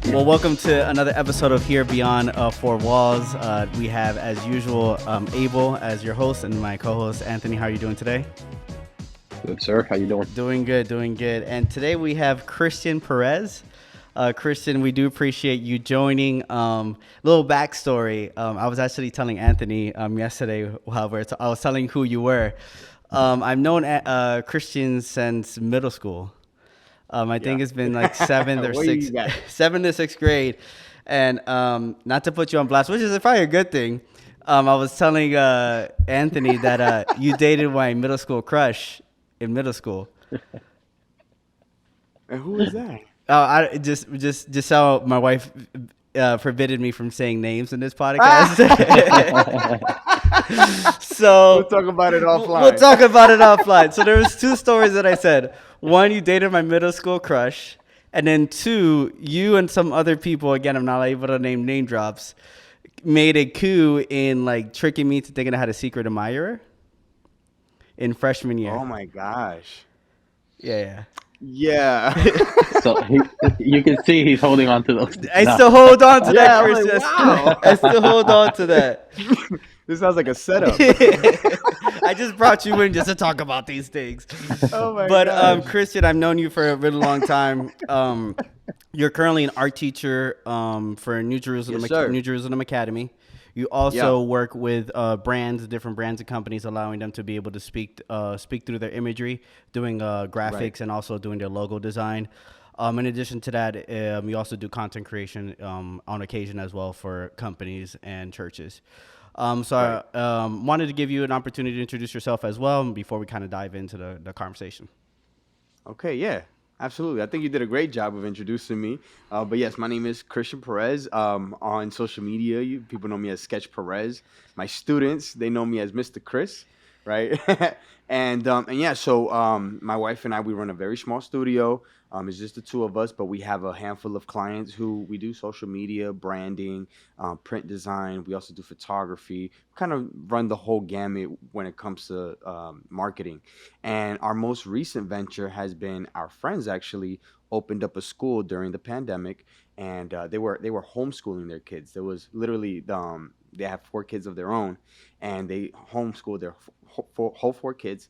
Well, welcome to another episode of Here Beyond Four Walls. We have, as usual, Abel as your host and my co-host, Anthony. How are you doing today? Good, sir. How you doing? Doing good, doing good. And today we have Christian Perez. Christian, we do appreciate you joining. Little backstory. I was actually telling Anthony yesterday while I was telling who you were. I've known Christian since middle school. I think it's been like seventh to sixth grade. And not to put you on blast, which is probably a good thing. I was telling Anthony that you dated my middle school crush in middle school. And who is that? I just how my wife forbidden me from saying names in this podcast. So we'll talk about it offline. So there was two stories that I said. One, you dated my middle school crush, and then two, you and some other people, again, I'm not able to name drops, made a coup in like tricking me to thinking I had a secret admirer in freshman year. Oh my gosh. Yeah. So you can see he's holding on to those. I still hold on to that, Chris. Like, wow. I still hold on to that. This sounds like a setup. I just brought you in just to talk about these things. Oh my But Christian, I've known you for a really long time. You're currently an art teacher for New Jerusalem Academy. You also work with different brands and companies, allowing them to be able to speak through their imagery, doing graphics, and also doing their logo design. In addition to that, you also do content creation on occasion as well for companies and churches. I wanted to give you an opportunity to introduce yourself as well before we kind of dive into the conversation. Okay, yeah, absolutely. I think you did a great job of introducing me. But yes, my name is Christian Perez. On social media, people know me as Sketch Perez. My students, they know me as Mr. Chris, right? And yeah, so my wife and I, we run a very small studio. It's just the two of us, but we have a handful of clients who we do social media, branding, print design. We also do photography, kind of run the whole gamut when it comes to marketing. And our most recent venture has been our friends actually opened up a school during the pandemic, and they were homeschooling their kids. There was literally they have 4 kids of their own, and they homeschooled their whole 4 kids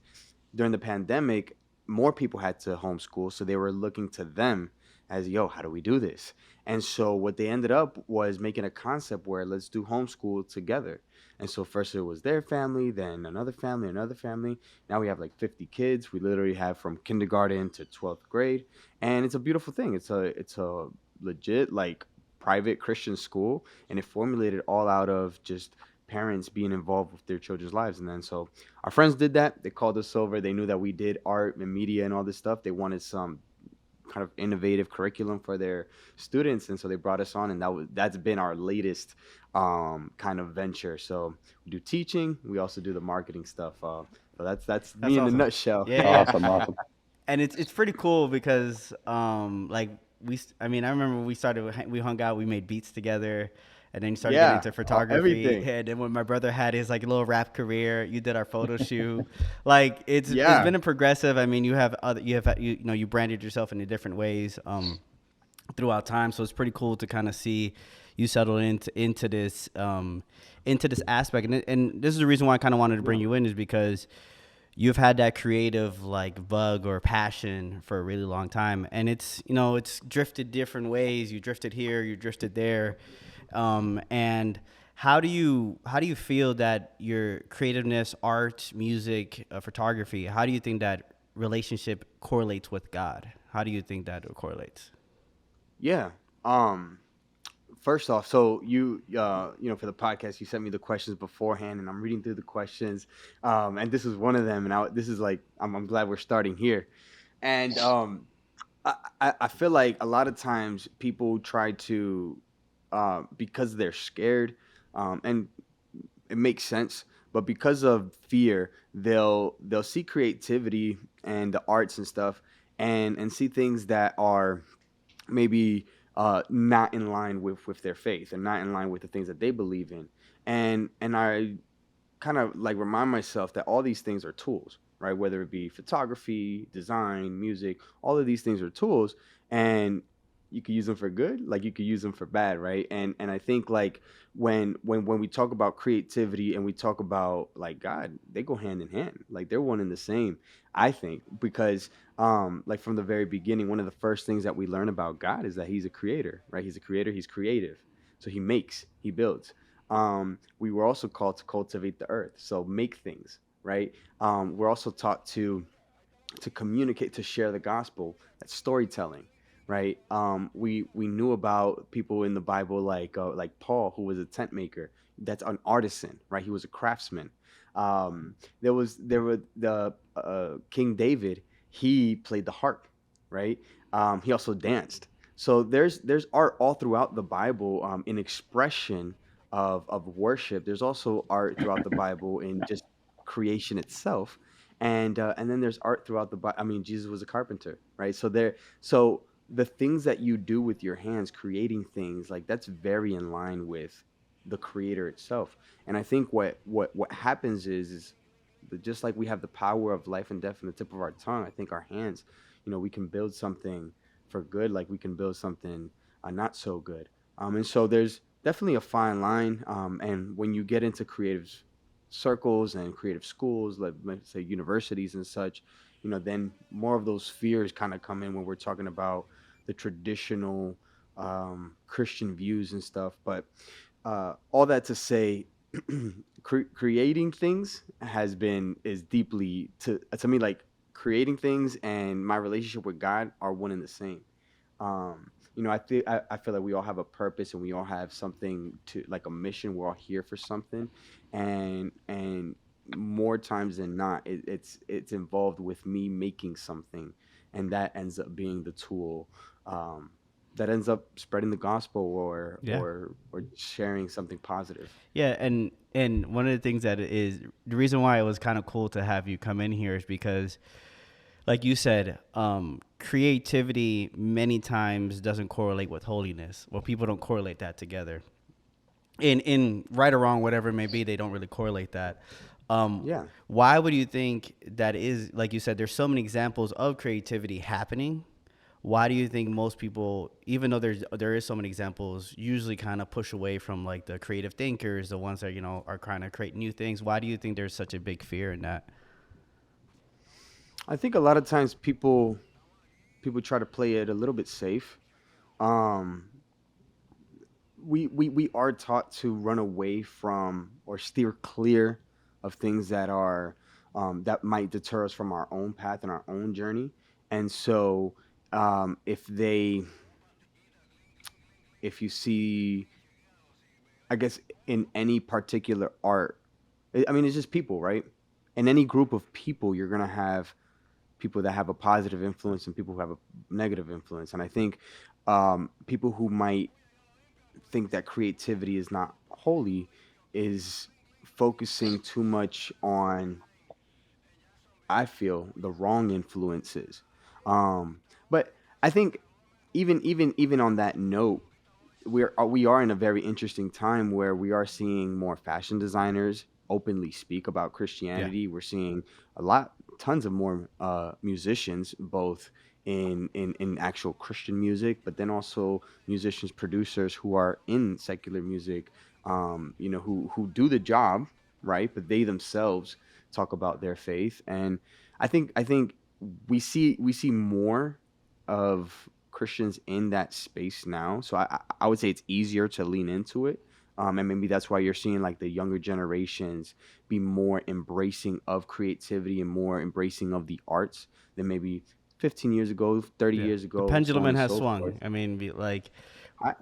during the pandemic. More people had to homeschool, so they were looking to them as, how do we do this? And so what they ended up was making a concept where let's do homeschool together. And so first it was their family, then another family. Now we have like 50 kids. We literally have from kindergarten to 12th grade, and it's a beautiful thing. It's a legit like private Christian school, and it formulated all out of just parents being involved with their children's lives. And then so our friends did that. They called us over. They knew that we did art and media and all this stuff. They wanted some kind of innovative curriculum for their students, and so they brought us on, and that's been our latest kind of venture. So we do teaching. We also do the marketing stuff. So that's me in a nutshell. Yeah. Awesome. And it's pretty cool because I remember we hung out, we made beats together. And then you started getting into photography. Everything. And then when my brother had his like little rap career, you did our photo shoot. Like it's been a progressive. I mean, you branded yourself in different ways throughout time. So it's pretty cool to kind of see you settle into this aspect. And this is the reason why I kind of wanted to bring you in, is because you've had that creative like bug or passion for a really long time, and it's drifted different ways. You drifted here, you drifted there. And how do you feel that your creativeness, art, music, photography, how do you think that relationship correlates with God? How do you think that it correlates? Yeah. First off, so you for the podcast, you sent me the questions beforehand, and I'm reading through the questions, and this is one of them, and this is like I'm glad we're starting here, and I feel like a lot of times people try to because they're scared, and it makes sense, but because of fear, they'll see creativity and the arts and stuff, and see things that are maybe not in line with their faith and not in line with the things that they believe in. And I kind of like remind myself that all these things are tools, right? Whether it be photography, design, music, all of these things are tools. And You could use them for good, like you could use them for bad, right? And I think like when we talk about creativity and we talk about like God, they go hand in hand. Like they're one and the same, I think, because like from the very beginning, one of the first things that we learn about God is that he's a creator, right? He's a creator, he's creative. So he makes, he builds. We were also called to cultivate the earth, so make things, right? We're also taught to communicate, to share the gospel. That's storytelling, right? We knew about people in the Bible like Paul, who was a tent maker. That's an artisan, right? He was a craftsman. There were the King David. He played the harp, right? He also danced. So there's art all throughout the Bible, in expression of worship. There's also art throughout the Bible in just creation itself, and then there's art throughout the Bible. I mean, Jesus was a carpenter, right? So the things that you do with your hands, creating things, like that's very in line with the creator itself. And I think what happens is just like we have the power of life and death in the tip of our tongue. I think our hands, we can build something for good, like we can build something not so good. And so there's definitely a fine line. And when you get into creative circles and creative schools, like let's say universities and such, then more of those fears kind of come in when we're talking about the traditional Christian views and stuff. But all that to say, creating things is deeply to me, like creating things and my relationship with God are one and the same. I feel like we all have a purpose and we all have something to, like a mission. We're all here for something, and more times than not, it's involved with me making something, and that ends up being the tool that ends up spreading the gospel Yeah. or sharing something positive. Yeah, and one of the things that is the reason why it was kind of cool to have you come in here is because, like you said, creativity many times doesn't correlate with holiness. Well, people don't correlate that together. In right or wrong, whatever it may be, they don't really correlate that. Yeah. Why would you think that is? Like you said, there's so many examples of creativity happening. Why do you think most people, even though there is so many examples, usually kind of push away from like the creative thinkers, the ones that are trying to create new things? Why do you think there's such a big fear in that? I think a lot of times people try to play it a little bit safe. Um, we are taught to run away from or steer clear of things that might deter us from our own path and our own journey. And so, if if you see, I guess, in any particular art, I mean, it's just people, right? In any group of people, you're gonna have people that have a positive influence and people who have a negative influence. And I think people who might think that creativity is not holy is focusing too much on, I feel, the wrong influences. But I think even on that note, we are in a very interesting time where we are seeing more fashion designers openly speak about Yeah. Christianity. We're seeing tons of more musicians, both in actual Christian music, but then also musicians, producers who are in secular music, who do the job, right? But they themselves talk about their faith, and I think we see more of Christians in that space now. So I would say it's easier to lean into it. And maybe that's why you're seeing like the younger generations be more embracing of creativity and more embracing of the arts than maybe 15 years ago, 30 Yeah. years The ago, so on pendulum and has so swung. forth. I mean, like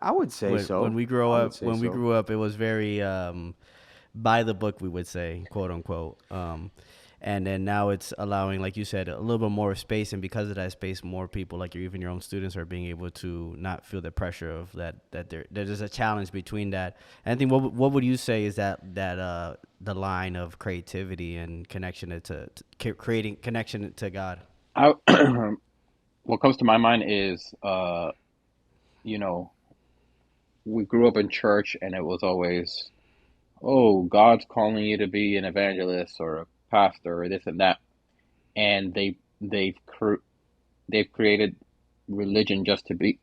I would say when so. we grow I would up, say so. it was very by the book, we would say, quote unquote. And then now it's allowing, like you said, a little bit more space, and because of that space, more people, like even your own students, are being able to not feel the pressure of that there's a challenge between that. And I think what would you say is that the line of creativity and connection creating connection to God? I, what comes to my mind is, you know, we grew up in church and it was always, oh, God's calling you to be an evangelist or a pastor or this and that, and they've created religion just to be.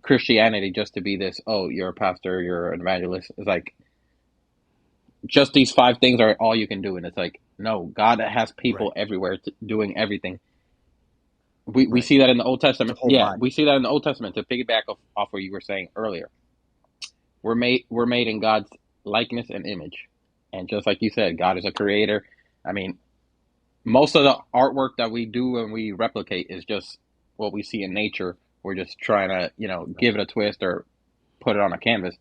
Christianity just to be this, oh, you're a pastor, you're an evangelist. It's like just these 5 things are all you can do. And it's like, no, God has Right. people everywhere doing everything. We Right. see that in the Old It's a Testament. whole Yeah, body. we see that in the Old Testament. To piggyback off what you were saying earlier, we're made in God's likeness and image, and just like you said, God is a creator. I mean, most of the artwork that we do and we replicate is just what we see in nature. We're just trying to, Right. give it a twist or put it on a canvas.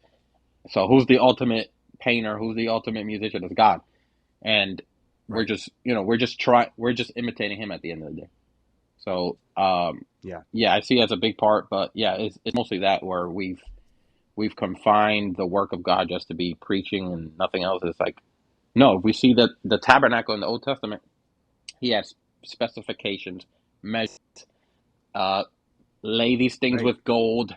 So who's the ultimate painter? Who's the ultimate musician? It's God, and we're Right. just, we're just imitating him at the end of the day. So, Yeah. yeah, I see it as a big part, but yeah, it's mostly that where we've confined the work of God just to be preaching and nothing else. It's like, no, we see that the tabernacle in the Old Testament, he has specifications, measures, uh, lay these things Right. with gold,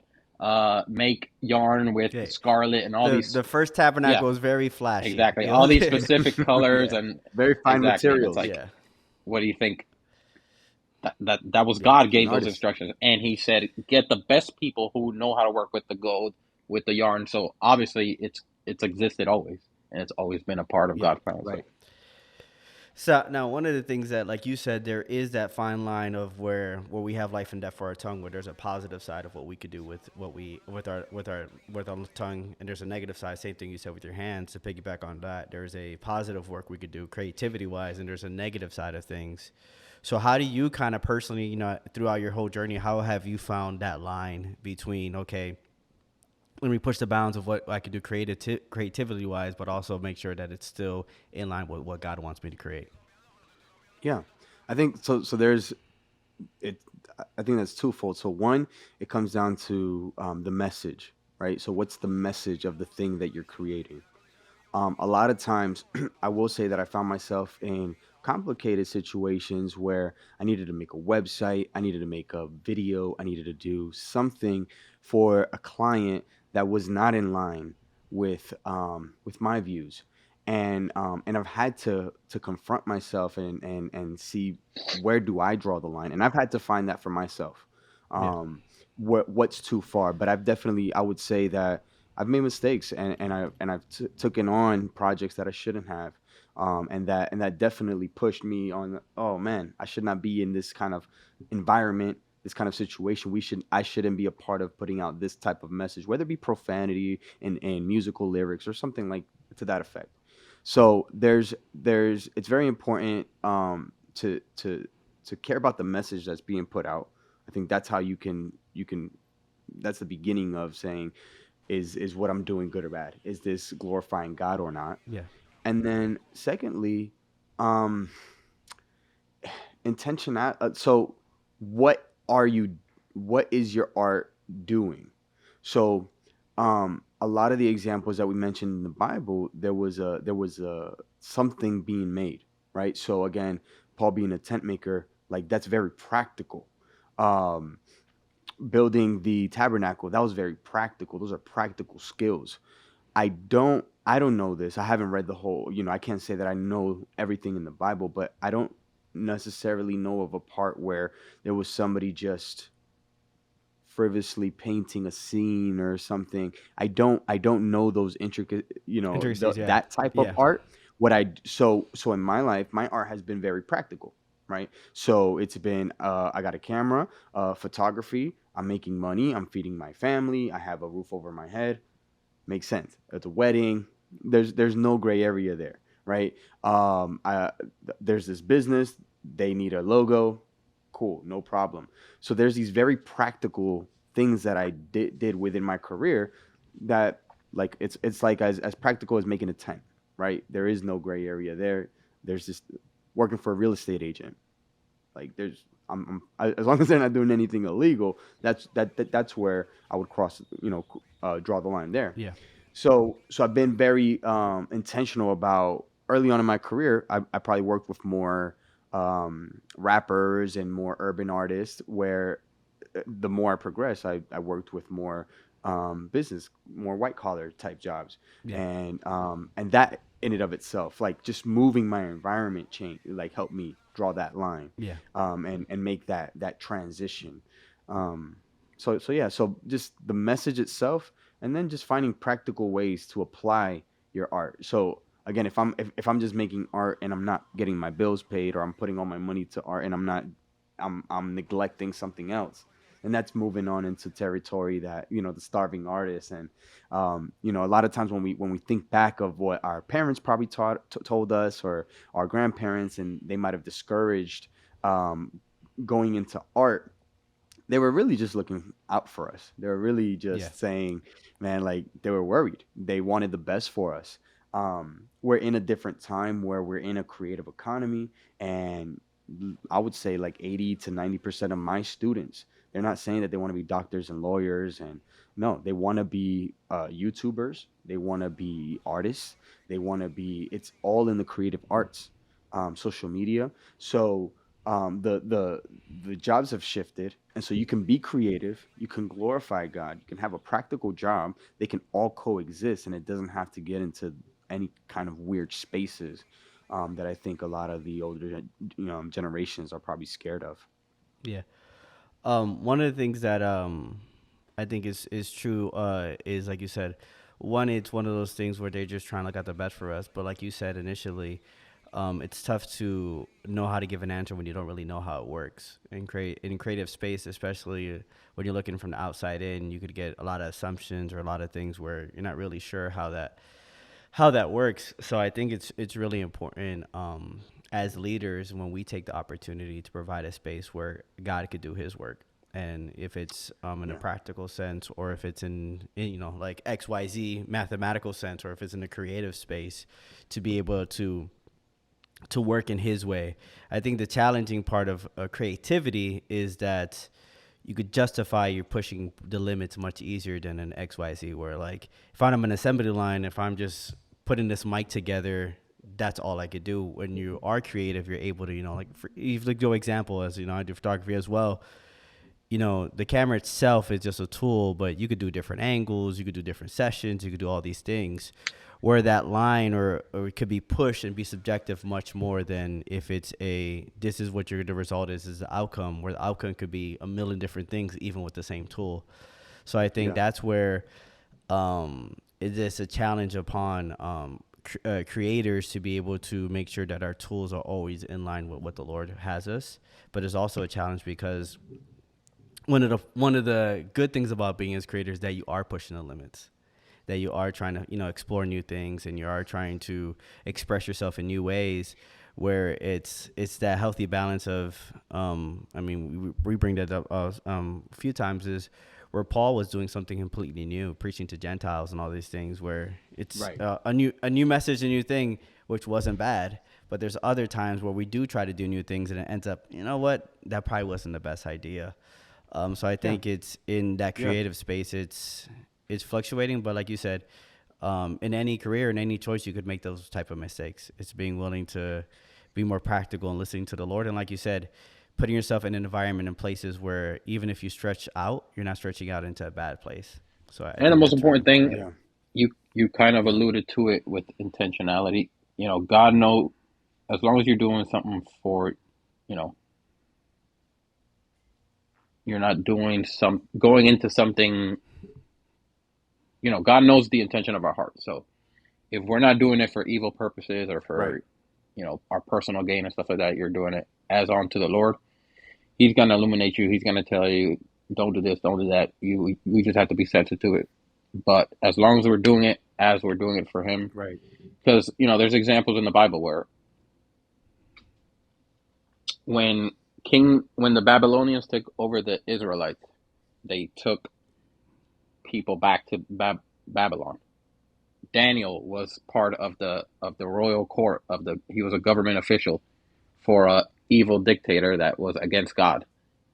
make yarn with Okay. scarlet, and all The these. first Yeah, tabernacle is very flashy. exactly. You All know? these specific colors Yeah. and Very fine exactly. And it's materials. like, Yeah. what do you think? That was Yeah. God He's an gave those artist. instructions, and He said, "Get the best people who know how to work with the gold, with the yarn." So obviously, it's existed always, and it's always been a part of Yeah. God's plan. So Right. So now one of the things that, like you said, there is that fine line of where we have life and death for our tongue, where there's a positive side of what we could do with what we with our tongue, and there's a negative side. Same thing you said with your hands. To piggyback on that, there's a positive work we could do creativity wise, and there's a negative side of things. So how do you kind of personally, throughout your whole journey, how have you found that line between, okay, let me push the bounds of what I can do creativity wise, but also make sure that it's still in line with what God wants me to create? Yeah. I think so. So there's it. I think that's twofold. So one, it comes down to the message, right? So what's the message of the thing that you're creating? A lot of times, I will say that I found myself in complicated situations where I needed to make a website, I needed to make a video, I needed to do something for a client that was not in line with my views, and I've had to confront myself and see where do I draw the line, and I've had to find that for myself. Yeah. What's too far, but I would say that I've made mistakes, and I've taken on projects that I shouldn't have, and that definitely pushed me on. Oh man, I should not be in this kind of environment, this kind of situation. I shouldn't be a part of putting out this type of message, whether it be profanity and musical lyrics or something like to that effect. So it's very important to care about the message that's being put out. I think that's how you can that's the beginning of saying, is what I'm doing good or bad? Is this glorifying God or not? Yeah. And then secondly, um, intention. So what are you? What is your art doing? So a lot of the examples that we mentioned in the Bible, there was a something being made, right? So again, Paul being a tent maker, like that's very practical. Um, Building the tabernacle, that was very practical. Those are practical skills. I don't know this. I haven't read the whole, I can't say that I know everything in the Bible, but I don't necessarily know of a part where there was somebody just frivolously painting a scene or something. I don't know those intricate, Intricacies. Yeah. that type of Yeah. art. So in my life, my art has been very practical, right? So it's been I got a camera, photography, I'm making money, I'm feeding my family, I have a roof over my head. Makes sense. It's a wedding. There's no gray area there, right? There's this business. They need a logo. Cool, no problem. So there's these very practical things that I did within my career that, like, it's like as practical as making a tent, right? There is no gray area there. There's just working for a real estate agent. Like there's as long as they're not doing anything illegal, that's where I would cross, draw the line there. Yeah. So I've been very intentional about early on in my career. I probably worked with more rappers and more urban artists. Where the more I progressed, I worked with more business, more white collar type jobs, Yeah. and that in and of itself, like just moving my environment change, like helped me draw that line, Yeah. and make that transition. Um, So just the message itself, and then just finding practical ways to apply your art. So again, if I'm just making art and I'm not getting my bills paid, or I'm putting all my money to art and I'm neglecting something else, and that's moving on into territory that, the starving artist. And a lot of times when we think back of what our parents probably told us, or our grandparents, and they might have discouraged um, going into art, they were really just looking out for us. They were really Yeah. just saying, man, like, they were worried. They wanted the best for us. We're in a different time where we're in a creative economy, and I would say like 80 to 90% of my students, they're not saying that they want to be doctors and lawyers, and no, they want to be YouTubers. They want to be artists. They want to be. It's all in the creative arts, social media. So the jobs have shifted, and so you can be creative, you can glorify God, you can have a practical job. They can all coexist, and it doesn't have to get into any kind of weird spaces that I think a lot of the older generations are probably scared of. Yeah. One of the things that I think is true is like you said, one, it's one of those things where they're just trying to look out the best for us. But like you said initially, it's tough to know how to give an answer when you don't really know how it works. In creative space, especially when you're looking from the outside in, you could get a lot of assumptions or a lot of things where you're not really sure how that works. So I think it's really important as leaders when we take the opportunity to provide a space where God could do His work. And if it's in a Yeah. practical sense, or if it's in like XYZ mathematical sense, or if it's in a creative space, to be able to work in His way. I think the challenging part of creativity is that you could justify you're pushing the limits much easier than an XYZ, where like if I'm an assembly line, if I'm just putting this mic together, that's all I could do. When you are creative, you're able to, like if like your example, as I do photography as well. The camera itself is just a tool, but you could do different angles, you could do different sessions, you could do all these things. Where that line or it could be pushed and be subjective much more than if it's this is what the result is the outcome, where the outcome could be a million different things even with the same tool. So I think Yeah. that's where it is a challenge upon creators to be able to make sure that our tools are always in line with what the Lord has us. But it's also a challenge because one of the good things about being as creators is that you are pushing the limits, that you are trying to explore new things, and you are trying to express yourself in new ways, where it's that healthy balance of I mean we bring that up a few times, is where Paul was doing something completely new, preaching to Gentiles and all these things, where it's Right. a new message, a new thing, which wasn't bad. But there's other times where we do try to do new things and it ends up, that probably wasn't the best idea. So I Yeah. think it's in that Yeah. creative space. It's fluctuating, but like you said, in any career, in any choice, you could make those type of mistakes. It's being willing to be more practical and listening to the Lord, and like you said, putting yourself in an environment and places where even if you stretch out, you're not stretching out into a bad place. So I And the think most that's really important thing, important. Yeah. you kind of alluded to it with intentionality. God knows, as long as you're doing something for, you know, you're not doing going into something. God knows the intention of our heart. So if we're not doing it for evil purposes or Right. for, our personal gain and stuff like that, you're doing it as unto the Lord. He's gonna illuminate you. He's gonna tell you, don't do this, don't do that. We just have to be sensitive to it. But as long as we're doing it as we're doing it for Him, Right. because there's examples in the Bible where when when the Babylonians took over the Israelites, they took people back to Babylon. Daniel was part of the royal court he was a government official for a evil dictator that was against God,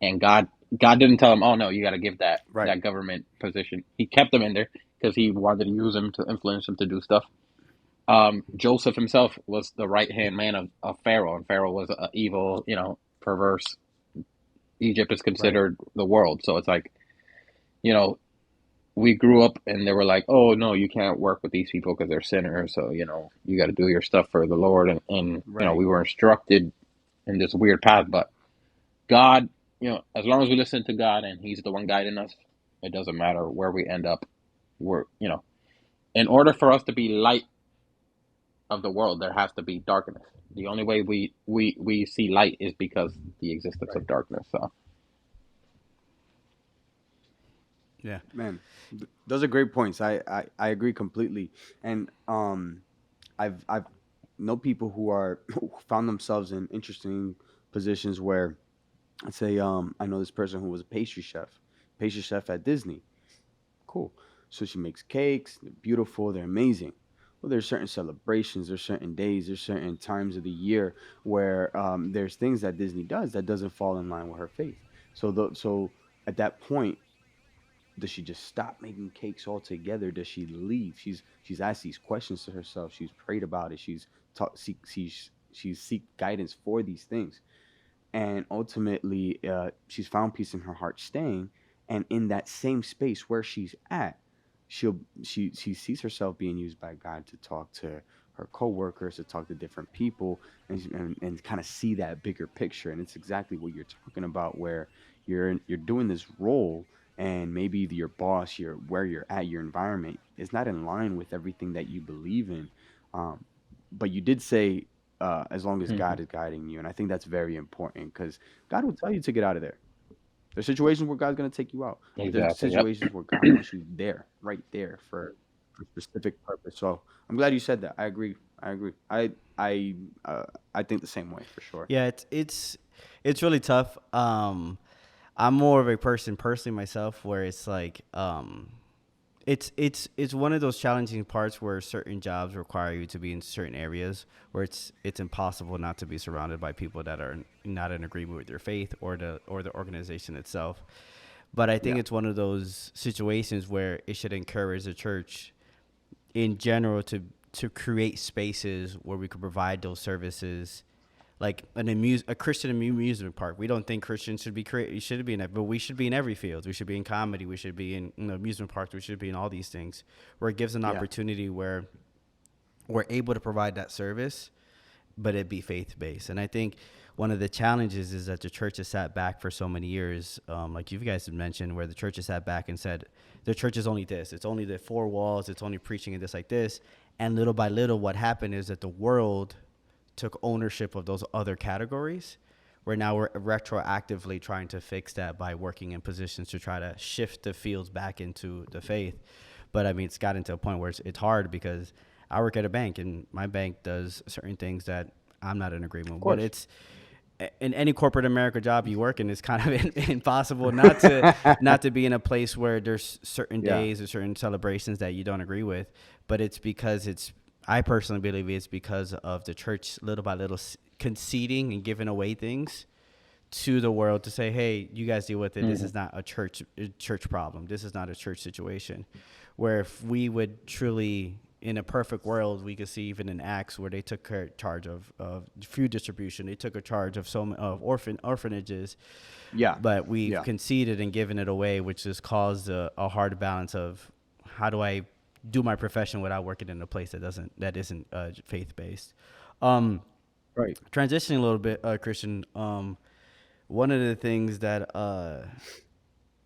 and God didn't tell him, oh no, you got to give Right. that government position. He kept him in there because he wanted to use him to influence him to do stuff. Joseph himself was the right hand man of Pharaoh, and Pharaoh was a evil, perverse. Egypt is Right. considered the world, so it's like, you know we grew up and they were like, oh no, you can't work with these people because they're sinners, so you got to do your stuff for the Lord, and Right. we were instructed in this weird path. But God as long as we listen to God and He's the one guiding us, it doesn't matter where we end up. In order for us to be light of the world, there has to be darkness. The only way we see light is because the existence Right. of darkness. So Yeah. Man, those are great points. I agree completely. And I've know people who found themselves in interesting positions where, let's say, I know this person who was a pastry chef at Disney. Cool. So she makes cakes. They're beautiful. They're amazing. Well, there's certain celebrations. There's certain days. There's certain times of the year where there's things that Disney does that doesn't fall in line with her faith. So at that point, does she just stop making cakes altogether? Does she leave? She's asked these questions to herself. She's prayed about it. She's taught she's seek guidance for these things, and ultimately, she's found peace in her heart staying. And in that same space where she's at, she sees herself being used by God to talk to her coworkers, to talk to different people, and kind of see that bigger picture. And it's exactly what you're talking about, where you're doing this role, and maybe your boss, where you're at, your environment is not in line with everything that you believe in. Um, but you did say, as long as hmm God is guiding you, and I think that's very important because God will tell you to get out of there. There's situations where God's gonna take you out, but there's exactly. Yep. situations where God wants you there, right there, for specific purpose. So I'm glad you said that. I agree. I agree. I I think the same way for sure. Yeah, it's really tough. I'm more of a person personally myself where it's like it's one of those challenging parts where certain jobs require you to be in certain areas where it's impossible not to be surrounded by people that are not in agreement with your faith or the organization itself. But I think Yeah. it's one of those situations where it should encourage the church in general to create spaces where we could provide those services like a Christian amusement park. We don't think Christians should be in it, but we should be in every field. We should be in comedy. We should be in amusement parks. We should be in all these things where it gives an Yeah. opportunity where we're able to provide that service, but it be faith based. And I think one of the challenges is that the church has sat back for so many years, like you guys have mentioned, where the church has sat back and said, the church is only this. It's only the four walls. It's only preaching and this like this. And little by little, what happened is that the world took ownership of those other categories, where now we're retroactively trying to fix that by working in positions to try to shift the fields back into the faith. But I mean, it's gotten to a point where it's hard because I work at a bank and my bank does certain things that I'm not in agreement Of with. But course. it's in any corporate America job you work in, it's kind of impossible not to be in a place where there's certain Yeah. days or certain celebrations that you don't agree with. But it's because I personally believe it's because of the church little by little conceding and giving away things to the world to say, hey, you guys deal with it. This hmm is not a church problem. This is not a church situation. Where if we would truly, in a perfect world, we could see even in Acts where they took charge of food distribution. They took a charge of of orphanages, Yeah. but we've Yeah. conceded and given it away, which has caused a hard balance of how do I do my profession without working in a place that isn't faith based. Right. Transitioning a little bit, Christian. One of the things that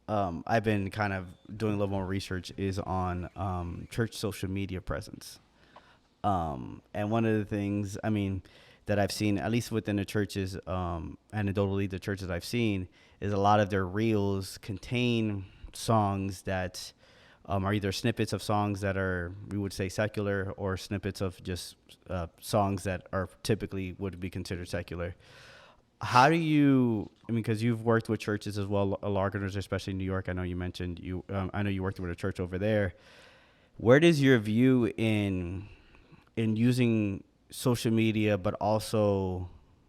I've been kind of doing a little more research is on church social media presence. And one of the things, I mean, that I've seen, at least within the churches, anecdotally, the churches I've seen, is a lot of their reels contain songs that are either snippets of songs that are, we would say, secular, or snippets of just songs that are typically would be considered secular. How do you? I mean, because you've worked with churches as well, largeners, especially in New York. I know you mentioned you. I know you worked with a church over there. Where does your view in using social media, but also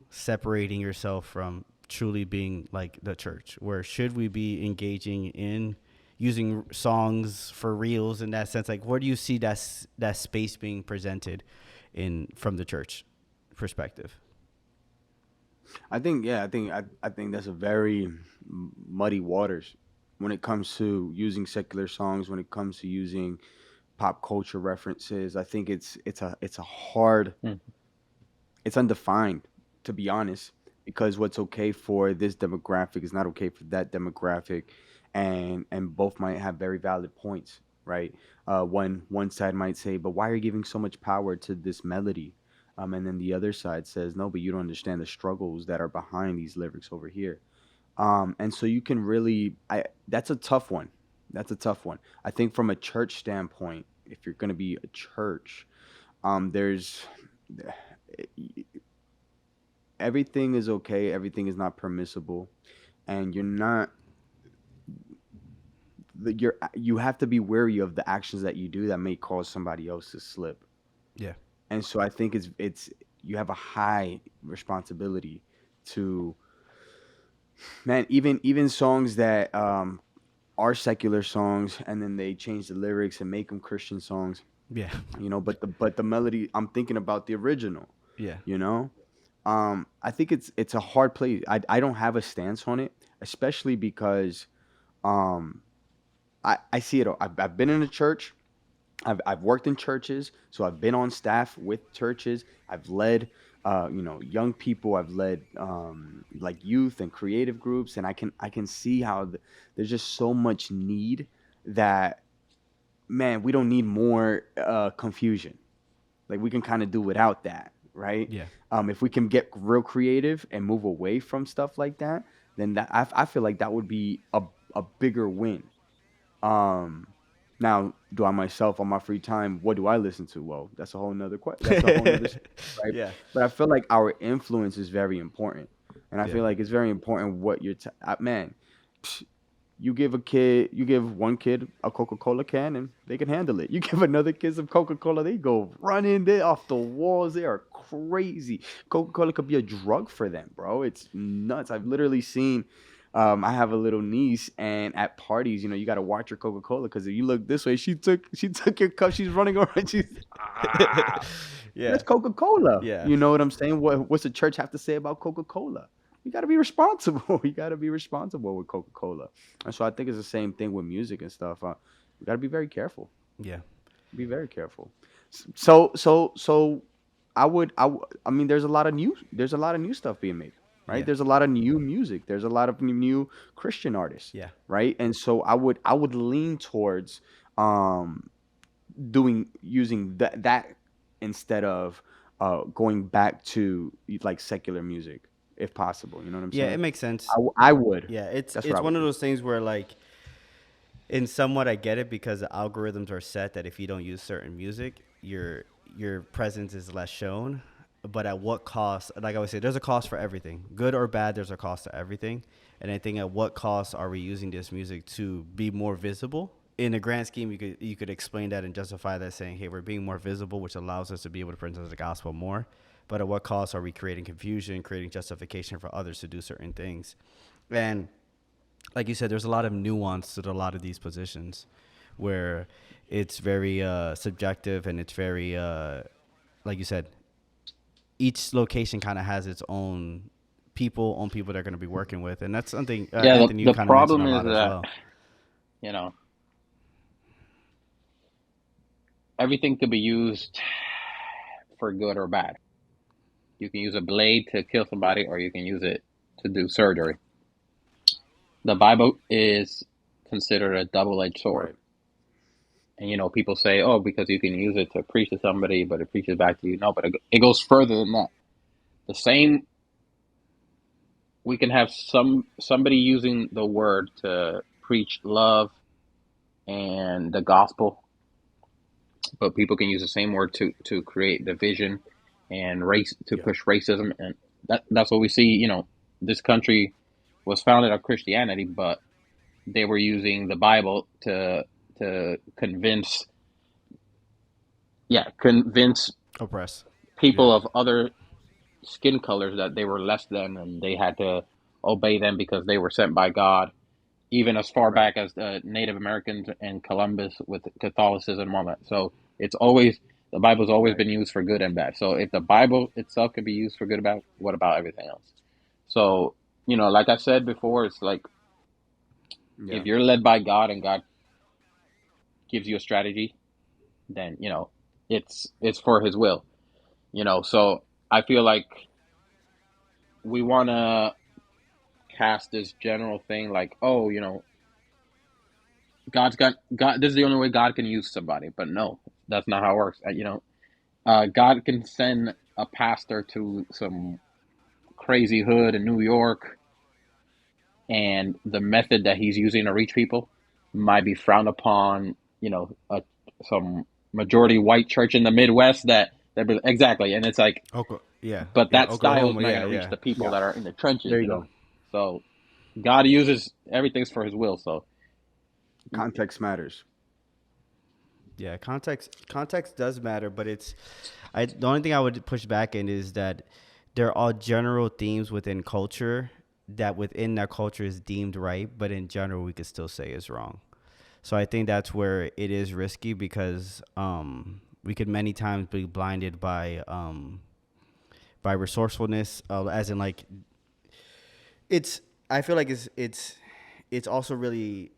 separating yourself from truly being like the church? Where should we be engaging in using songs for reels in that sense? Like, where do you see that space being presented in from the church perspective? I think that's a very muddy waters when it comes to using secular songs, when it comes to using pop culture references. I think it's a hard, hmm it's undefined, to be honest. because what's okay for this demographic is not okay for that demographic, and both might have very valid points, right? One side might say, but why are you giving so much power to this melody? And then the other side says, no, but you don't understand the struggles that are behind these lyrics over here. And so you can really, I that's a tough one. That's a tough one. I think from a church standpoint, if you're going to be a church, there's everything is okay, everything is not permissible, and you have to be wary of the actions that you do that may cause somebody else to slip. Yeah. And so I think it's you have a high responsibility to, man, even songs that are secular songs, and then they change the lyrics and make them Christian songs, Yeah. but the melody, I'm thinking about the original, Yeah. you know. I think it's a hard play. I don't have a stance on it, especially because um I see it all. I've been in a church. I've worked in churches, so I've been on staff with churches. I've led, young people. I've led like youth and creative groups, and I can see how there's just so much need that, man, we don't need more confusion. Like, we can kind of do without that, right? Yeah. If we can get real creative and move away from stuff like that, then I feel like that would be a bigger win. Um, Now, do I myself on my free time, what do I listen to? Well, that's a whole nother story, right? Yeah. But I feel like our influence is very important, and I Yeah. feel like it's very important what man. psh, you give one kid a Coca-Cola can and they can handle it. You give another kid some Coca-Cola, they go running, they off the walls, they are crazy. Coca-Cola could be a drug for them, bro. It's nuts. I've literally seen. I have a little niece, and at parties, you got to watch your Coca Cola, because if you look this way, she took your cup. She's running around. She's Yeah. that's Coca Cola. Yeah. You know what I'm saying? What's the church have to say about Coca Cola? You got to be responsible. You got to be responsible with Coca Cola. And so I think it's the same thing with music and stuff. We got to be very careful. Yeah. Be very careful. So I mean, there's a lot of new stuff being made, right? Yeah. There's a lot of new music. There's a lot of new Christian artists, Yeah. right? And so I would lean towards um doing using that instead of going back to like secular music, if possible. You know what I'm Yeah. It saying? makes sense. I would. Yeah. It's That's what it's I would one of do. those things where, like, in somewhat I get it, because the algorithms are set that if you don't use certain music, your presence is less shown. But at what cost? Like I always say, there's a cost for everything, good or bad. There's a cost to everything, and I think, at what cost are we using this music to be more visible? In the grand scheme, you could explain that and justify that, saying, "Hey, we're being more visible, which allows us to be able to present the gospel more." But at what cost are we creating confusion, creating justification for others to do certain things? And like you said, there's a lot of nuance to a lot of these positions, where it's very subjective, and it's very, like you said, each location kind of has its own people they're going to be working with, and that's something, Yeah, Anthony, you the kind of mentioned problem a is lot as that, well. you know, everything could be used for good or bad. You can use a blade to kill somebody, or you can use it to do surgery. The Bible is considered a double-edged sword. Right. And, people say, oh, because you can use it to preach to somebody, but it preaches back to you. No, but it goes further than that. The same, we can have somebody using the word to preach love and the gospel, but people can use the same word to create division and race, to Yeah. push racism. And that's what we see. This country was founded on Christianity, but they were using the Bible to convince Oppress. people Yeah. of other skin colors that they were less than, and they had to obey them because they were sent by God. Even as far Right. back as the Native Americans and Columbus with Catholicism and all that. So it's always, the Bible's always Right. been used for good and bad. So if the Bible itself can be used for good and bad, what about everything else? So, like I said before, it's like, Yeah. if you're led by God and God gives you a strategy, then, it's for his will. So I feel like we want to cast this general thing like, oh, God's got God. This is the only way God can use somebody, but no, that's not how it works. God can send a pastor to some crazy hood in New York, and the method that he's using to reach people might be frowned upon. Some majority white church in the Midwest that exactly, and it's like, Yeah, but yeah, that style is Oklahoma, not going yeah, to reach yeah, the people Yeah. that are in the trenches. There you go. So God uses everything's for His will. So Context matters. yeah. Context does matter, but the only thing I would push back in is that there are general themes within culture that within that culture is deemed right, but in general we could still say is wrong. So I think that's where it is risky because we could many times be blinded by resourcefulness, as in like it's. I feel like it's also really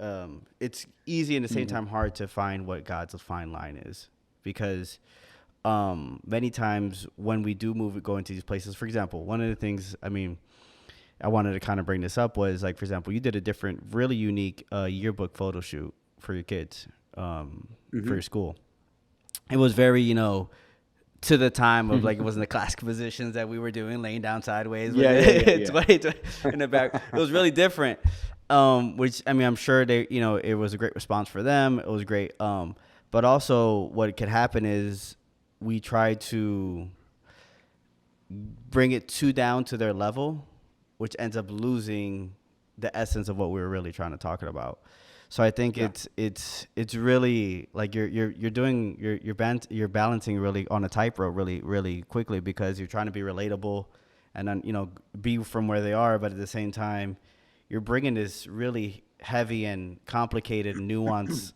it's easy and at the same time hard to find what God's fine line is because many times when we do go into these places, for example, one of the things I wanted to kind of bring this up was like, for example, you did a different, really unique yearbook photo shoot for your kids for your school. It was very, to the time of like it wasn't the classic positions that we were doing, laying down sideways. Yeah. 20 in the back. It was really different. Which I'm sure it was a great response for them. It was great. But also what could happen is we try to bring it too down to their level, which ends up losing the essence of what we were really trying to talk about. So I think it's really like you're balancing really on a tightrope really really quickly because you're trying to be relatable and then be from where they are, but at the same time you're bringing this really heavy and complicated nuance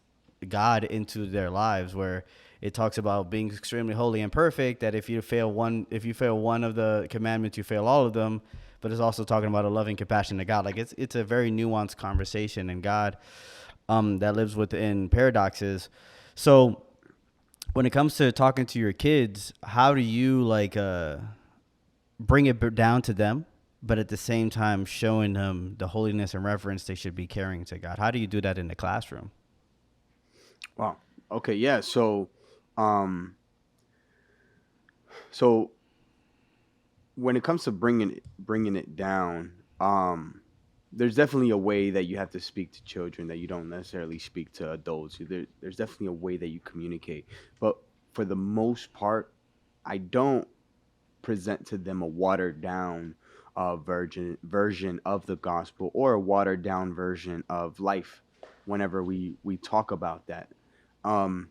God into their lives where it talks about being extremely holy and perfect, that if you fail one of the commandments you fail all of them, but it's also talking about a loving compassion to God. Like it's a very nuanced conversation, and God that lives within paradoxes. So when it comes to talking to your kids, how do you bring it down to them, but at the same time showing them the holiness and reverence they should be carrying to God? How do you do that in the classroom? Wow. Okay. Yeah. Um, so when it comes to bringing it down, there's definitely a way that you have to speak to children that you don't necessarily speak to adults. There's definitely a way that you communicate, but for the most part, I don't present to them a watered down version of the gospel or a watered down version of life. Whenever we talk about that, um,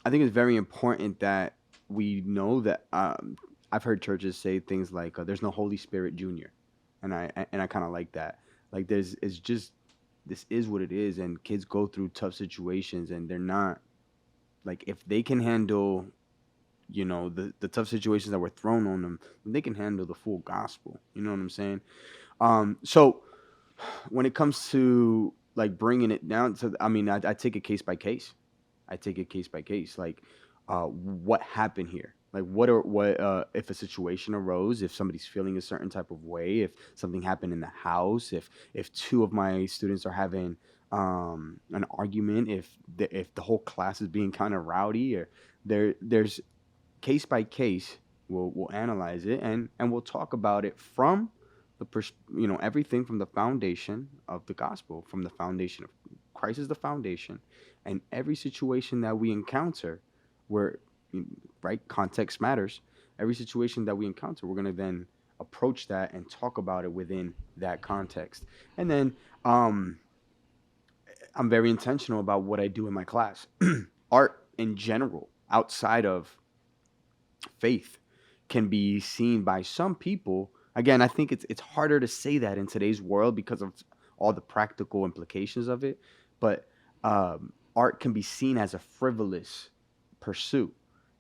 I think it's very important that we know that I've heard churches say things like "There's no Holy Spirit Junior," and I kind of like that. Like it's just this is what it is, and kids go through tough situations, and they're not like if they can handle the tough situations that were thrown on them, they can handle the full gospel. You know what I'm saying? So when it comes to like bringing it down to, I take it case by case. I take it case by case. Like, what happened here? Like, what if a situation arose, if somebody's feeling a certain type of way, if something happened in the house, if two of my students are having an argument, if the whole class is being kind of rowdy, or there's case by case, we'll analyze it and we'll talk about it from everything from the foundation of the gospel, from the foundation of Christ is the foundation, and every situation that we encounter, where right context matters. Every situation that we encounter, we're gonna then approach that and talk about it within that context. And then I'm very intentional about what I do in my class. Art in general, outside of faith, can be seen by some people. Again, I think it's harder to say that in today's world because of all the practical implications of it. But art can be seen as a frivolous pursuit,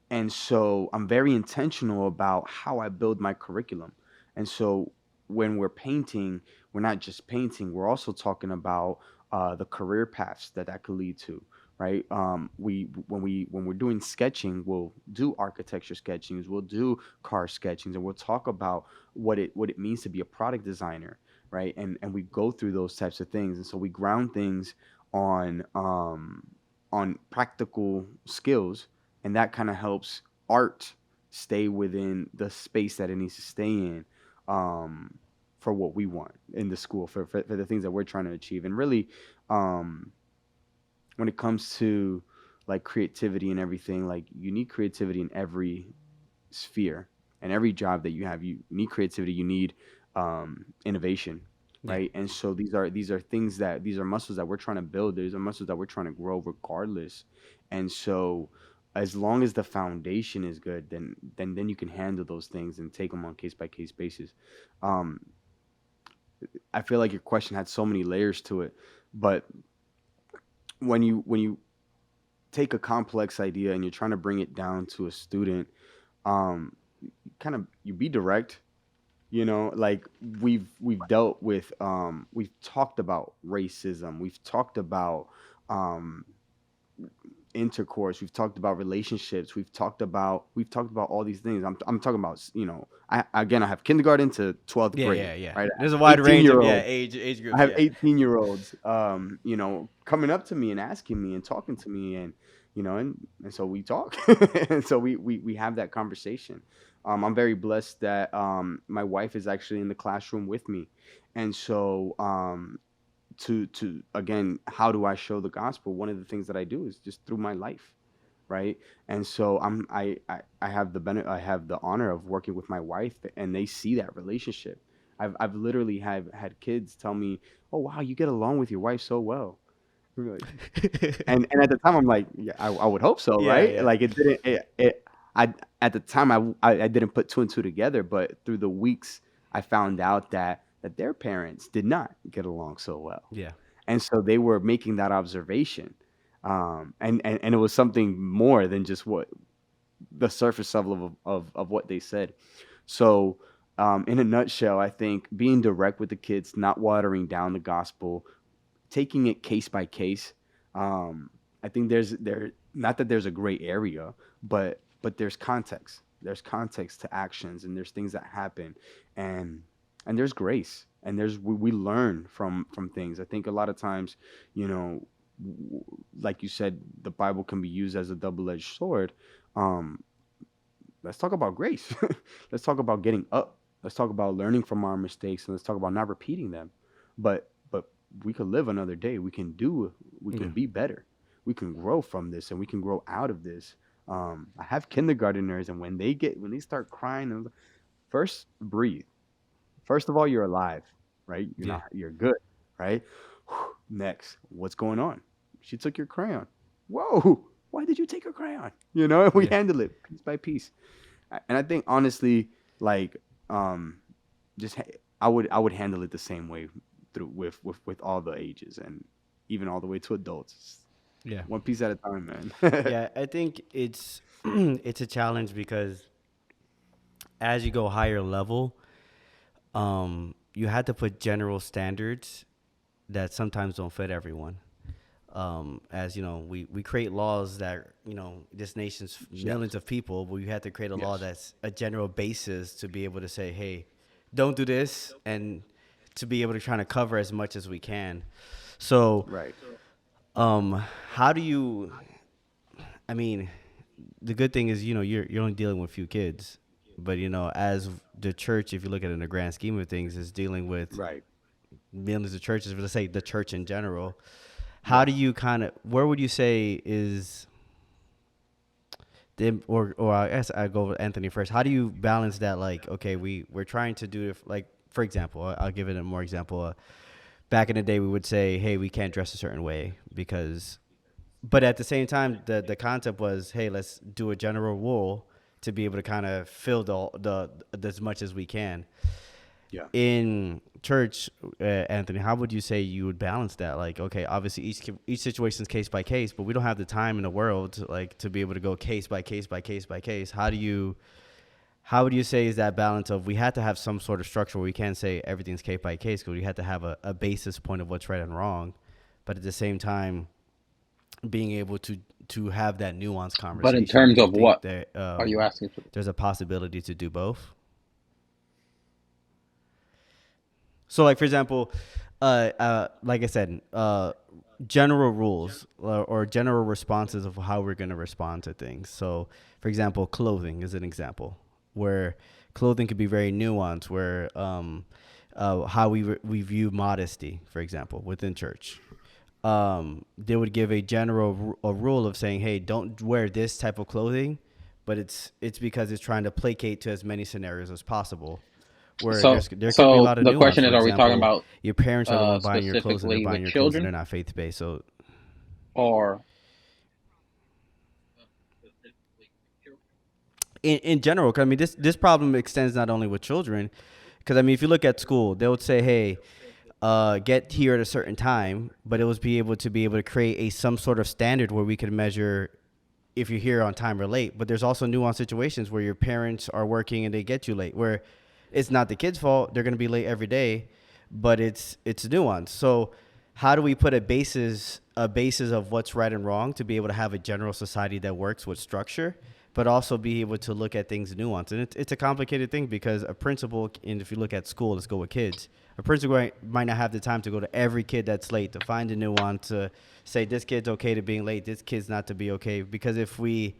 and so I'm very intentional about how I build my curriculum. And so when we're painting, we're not just painting; we're also talking about the career paths that could lead to. right? When we're doing sketching, we'll do architecture sketchings, we'll do car sketchings, and we'll talk about what it means to be a product designer, right? And we go through those types of things, and so we ground things on practical skills, and that kind of helps art stay within the space that it needs to stay in, um, for what we want in the school, for the things that we're trying to achieve. And really, um, when it comes to like creativity and everything, like you need creativity in every sphere and every job that you have. You need creativity, you need innovation, Yeah. right? And so these are things that these are muscles that we're trying to build. These are muscles that we're trying to grow regardless. And so as long as the foundation is good, then you can handle those things and take them on case by case basis. um I feel like your question had so many layers to it, but when you take a complex idea and you're trying to bring it down to a student, um kind of you be direct. Like we've dealt with, we've talked about racism, we've talked about um intercourse, we've talked about relationships, we've talked about all these things. I'm talking about, I have kindergarten to 12th Yeah, grade, yeah, yeah. right? I There's a have wide 18 range of year olds age I groups. have Yeah. 18-year-olds, coming up to me and asking me and talking to me, and and so we talk, and so we have that conversation. I'm very blessed that my wife is actually in the classroom with me, and so to again, how do I show the gospel? One of the things that I do is just through my life, right? And so I have I have the honor of working with my wife, and they see that relationship. I've literally have had kids tell me, "Oh wow, you get along with your wife so well." We're like, and at the time I'm like, yeah, I would hope so, Yeah, right? yeah, Like it didn't it I at the time I didn't put two and two together, but through the weeks I found out that their parents did not get along so well, yeah, and so they were making that observation, and it was something more than just what the surface level of what they said. So, in a nutshell, I think being direct with the kids, not watering down the gospel, taking it case by case. Um, I think there not that there's a gray area, but there's context. There's context to actions, and there's things that happen, and there's grace, and we learn from things. I think a lot of times, you know, like you said, the Bible can be used as a double-edged sword. Um, let's talk about grace. Let's talk about getting up. Let's talk about learning from our mistakes, and let's talk about not repeating them. But we could live another day. We yeah, can be better. We can grow from this, and we can grow out of this. I have kindergarteners, and when they start crying, first breathe. First of all, you're alive, right? yeah, You're good, right? Next, what's going on? She took your crayon. Whoa, why did you take her crayon? And we yeah. handle it piece by piece. And I think honestly, like, um, just I would handle it the same way through with all the ages, and even all the way to adults. Yeah. One piece at a time, man. Yeah, I think it's it's a challenge because as you go higher level, you had to put general standards that sometimes don't fit everyone. As you know, we create laws that this nation's millions Yes. of people, but we had to create a law Yes. that's a general basis to be able to say, hey, don't do this, and to be able to try to cover as much as we can. So, Right. how do you? I mean, the good thing is, you're only dealing with few kids, but as the church, if you look at it in the grand scheme of things, is dealing with Right. millions of churches. Let's say the church in general. How Yeah. do you where would you say is the, or I guess I go with Anthony first. How do you balance that? Like, okay, we're trying to do it. Like, for example, I'll give it a more example. Back in the day, we would say, hey, we can't dress a certain way because, but at the same time, the concept was, hey, let's do a general rule to be able to kind of fill the as much as we can. Yeah. In church, Anthony, how would you say you would balance that? Like, okay, obviously each situation is case by case, but we don't have the time in the world to be able to go case by case by case by case. How would you say is that balance of we had to have some sort of structure where we can't say everything's case by case because we had to have a basis point of what's right and wrong, but at the same time, being able to have that nuanced But in conversation. Do terms you of think what that are you asking for? there's a possibility to do both? So, like for example, like I said, general rules or general responses of how we're going to respond to things. So, for example, clothing is an example where clothing could be very nuanced. Where how we view modesty, for example, within church. They would give a general a rule of saying, "Hey, don't wear this type of clothing," but it's because it's trying to placate to as many scenarios as possible. Where So, there could be a so lot of the nuance. question is, For are we talking example, about your parents are the one buying your clothes and they're specifically buying with your clothes and children, they're not faith based. So or in general, 'cause I mean, this problem extends not only with children, because I mean, if you look at school, they would say, "Hey, get here at a certain time," but it was be able to create a some sort of standard where we could measure if you're here on time or late. But there's also nuanced situations where your parents are working and they get you late, where it's not the kid's fault; they're going to be late every day, but it's nuanced. So how do we put a basis of what's right and wrong to be able to have a general society that works with structure, but also be able to look at things nuanced? And it's a complicated thing because a principal, and if you look at school, let's go with kids. A principal might not have the time to go to every kid that's late to find a nuance to say this kid's okay to being late, this kid's not to be okay. Because if we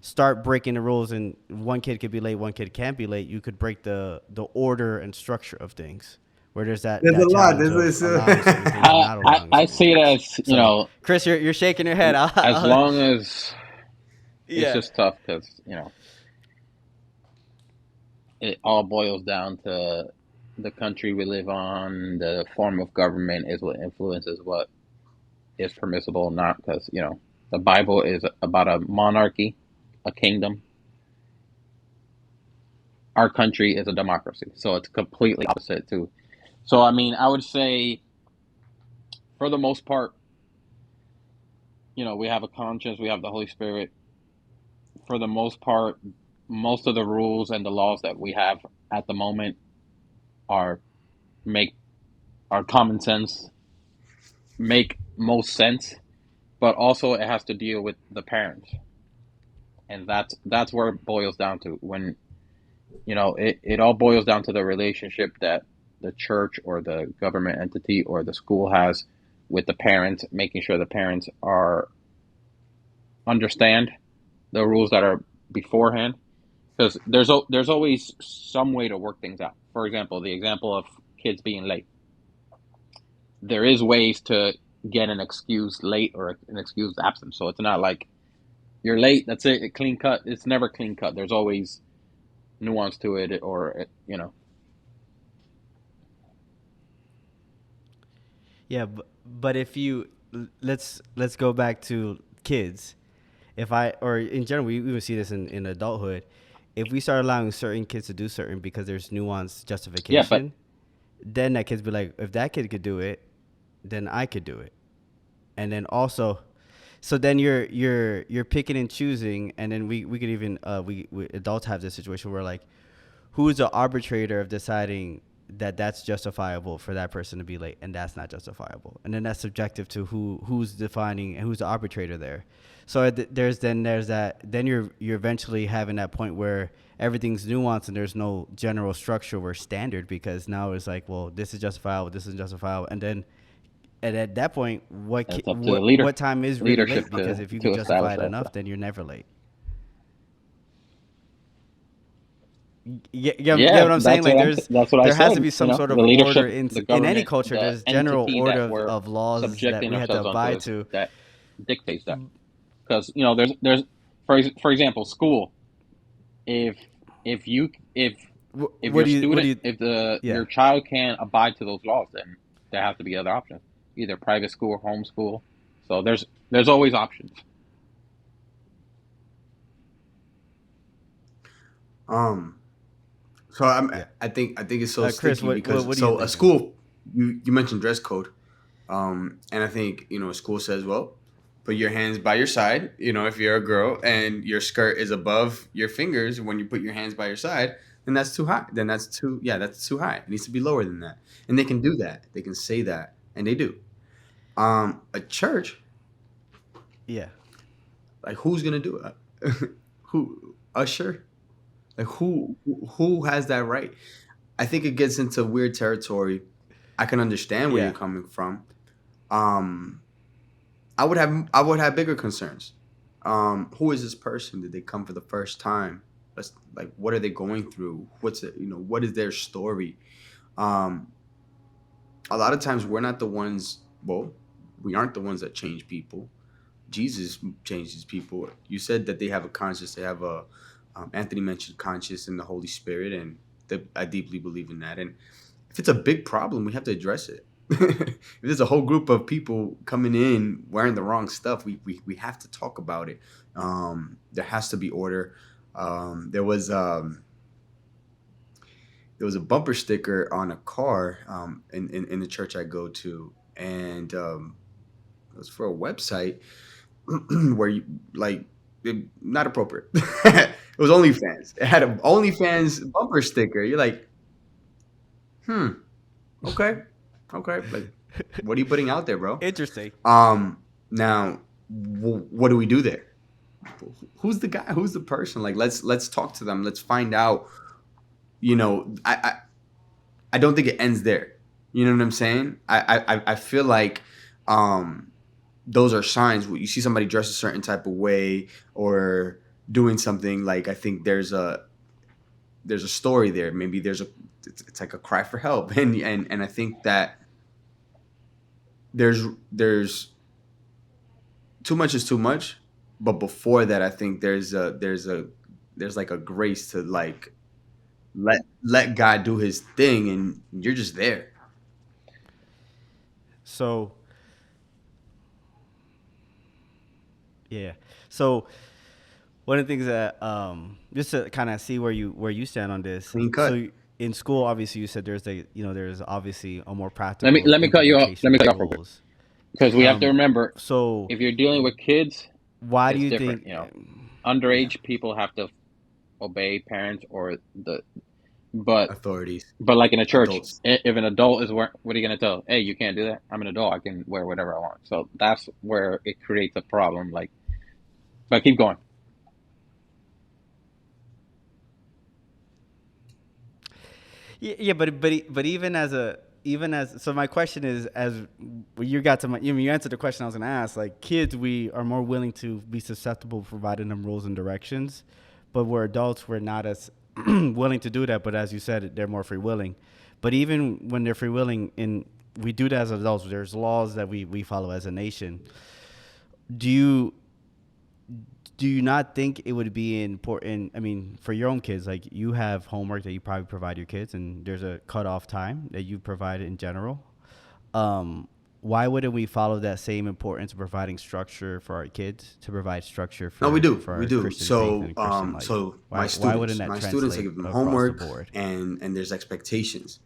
start breaking the rules and one kid could be late, one kid can't be late, you could break the order and structure of things. Where there's There's a that lot. challenge There's of this. allowing certain things and not allowing I certain see it things. as, So, Chris, you're shaking your head. as long as it's Yeah. just tough because it all boils down to the country we live on, the form of government is what influences what is permissible, not because the Bible is about a monarchy, a kingdom. Our country is a democracy, so it's completely opposite too. So I mean, I would say for the most part, we have a conscience, we have the Holy Spirit. For the most part, most of the rules and the laws that we have at the moment are make are common sense, make most sense, but also it has to deal with the parents, and that's where it boils down to. When it all boils down to the relationship that the church or the government entity or the school has with the parents, making sure the parents are understand the rules that are beforehand, because there's always some way to work things out. For example, the example of kids being late, there is ways to get an excuse late or an excused absence. So it's not like you're late, that's it, clean cut. It's never clean cut. There's always nuance to it, or Yeah, but if you let's go back to kids. If I or in general, we even see this in adulthood. If we start allowing certain kids to do certain because there's nuanced yeah, but justification, then that kid's be like, if that kid could do it, then I could do it. And then also, so then you're picking and choosing, and then we could even we adults have this situation where like, who is the arbitrator of deciding that that's justifiable for that person to be late and that's not justifiable, and then that's subjective to who's defining and who's the arbitrator there. So there's that, then you're eventually having that point where everything's nuanced and there's no general structure or standard, because now it's like, well, this is justifiable, this is justifiable, and then and at that point, it's up to the leader what time is really leadership late? Because if you to could justify establish it that enough, stuff. then you're never late. Get Yeah, what I'm saying? Like that's what I there has to said. be some sort The of order leadership, the in any government, culture. the There's general entity order that we're of laws that subjecting we have to ourselves onto abide is to. that dictates that. Because there's for example, school. If if you if What your do you student if the yeah. your child can't abide to those laws, then there have to be other options, either private school or homeschool. So there's always options. Um. So I'm. Yeah. I think it's so Chris, sticky because what are you so a thinking? school. You mentioned dress code. And I think a school says, well, put your hands by your side. If you're a girl and your skirt is above your fingers when you put your hands by your side, then that's too high. Then that's too high. It needs to be lower than that. And they can do that. They can say that, and they do. A church Yeah. Like, who's gonna do it? Who? Usher? Like, who has that right? I think it gets into weird territory. I can understand where you're Yeah. coming from. Um, I would have bigger concerns. Who is this person? Did they come for the first time? Let's, like, what are they going through? What's it? What is their story? Um, a lot of times we're not the ones. Well, we aren't the ones that change people. Jesus changes people. You said that they have a conscience. They have a Anthony mentioned conscience and the Holy Spirit, and I deeply believe in that. And if it's a big problem, we have to address it. If there's a whole group of people coming in wearing the wrong stuff, we have to talk about it. There has to be order. Um, there was um, there was a bumper sticker on a car in the church I go to, and it was for a website where you like not appropriate. It was OnlyFans. It had an OnlyFans bumper sticker. You're like, hmm, okay, okay. Like, what are you putting out there, bro? Interesting. Now, what do we do there? Who's the guy? Who's the person? Like, let's talk to them. Let's find out. I don't think it ends there. You know what I'm saying? I feel like those are signs. You see somebody dressed a certain type of way or doing something, like, I think there's a story there. Maybe it's like a cry for help, and I think that there's too much is too much, but before that, I think there's like a grace to, like, let God do His thing, and you're just there. So yeah. So one of the things that just to kind of see where you stand on this. Clean cut. So in school, obviously, you said there's obviously a more Let me practical let me cut you off. implementation Let me of cut you off real quick rules. because we have to remember So if you're dealing with kids, why do it's you different. think? Yeah. Underage people have to obey parents or but Authorities, like in a church, adults. if an adult is wearing, what are you gonna tell? Hey, you can't do that. I'm an adult. I can wear whatever I want. So that's where it creates a problem. Like, but keep going. Yeah, but even as so my question is, as you got to you answered the question I was going to ask. Like, kids, we are more willing to be susceptible providing them rules and directions, but we're adults, we're not as willing to do that. But as you said, they're more free willing. But even when they're free willing, we do that as adults. There's laws that we follow as a nation. Do you do you not think it would be important? I mean, for your own kids, like, you have homework that you probably provide your kids, and there's a cutoff time that you provide in general. Why wouldn't we follow that same importance of providing structure for our kids to provide structure No, we do. for We our do. Christian faith So, and Christian life? my Why wouldn't students, that I translate give them across the homework, board? and there's expectations.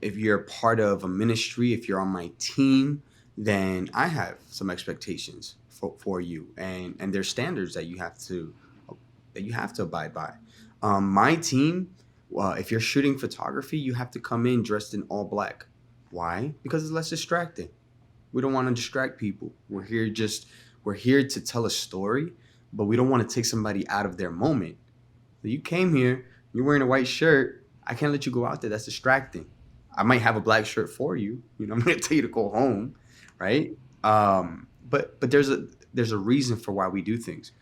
If you're part of a ministry, if you're on my team, then I have some expectations for you, and there's standards that you have to abide by. My team, if you're shooting photography, you have to come in dressed in all black. Why? Because it's less distracting. We don't want to distract people. We're here to tell a story, but we don't want to take somebody out of their moment. So you came here, you're wearing a white shirt. I can't let you go out there. That's distracting. I might have a black shirt for you. I'm going to tell you to go home, right? But there's a reason for why we do things.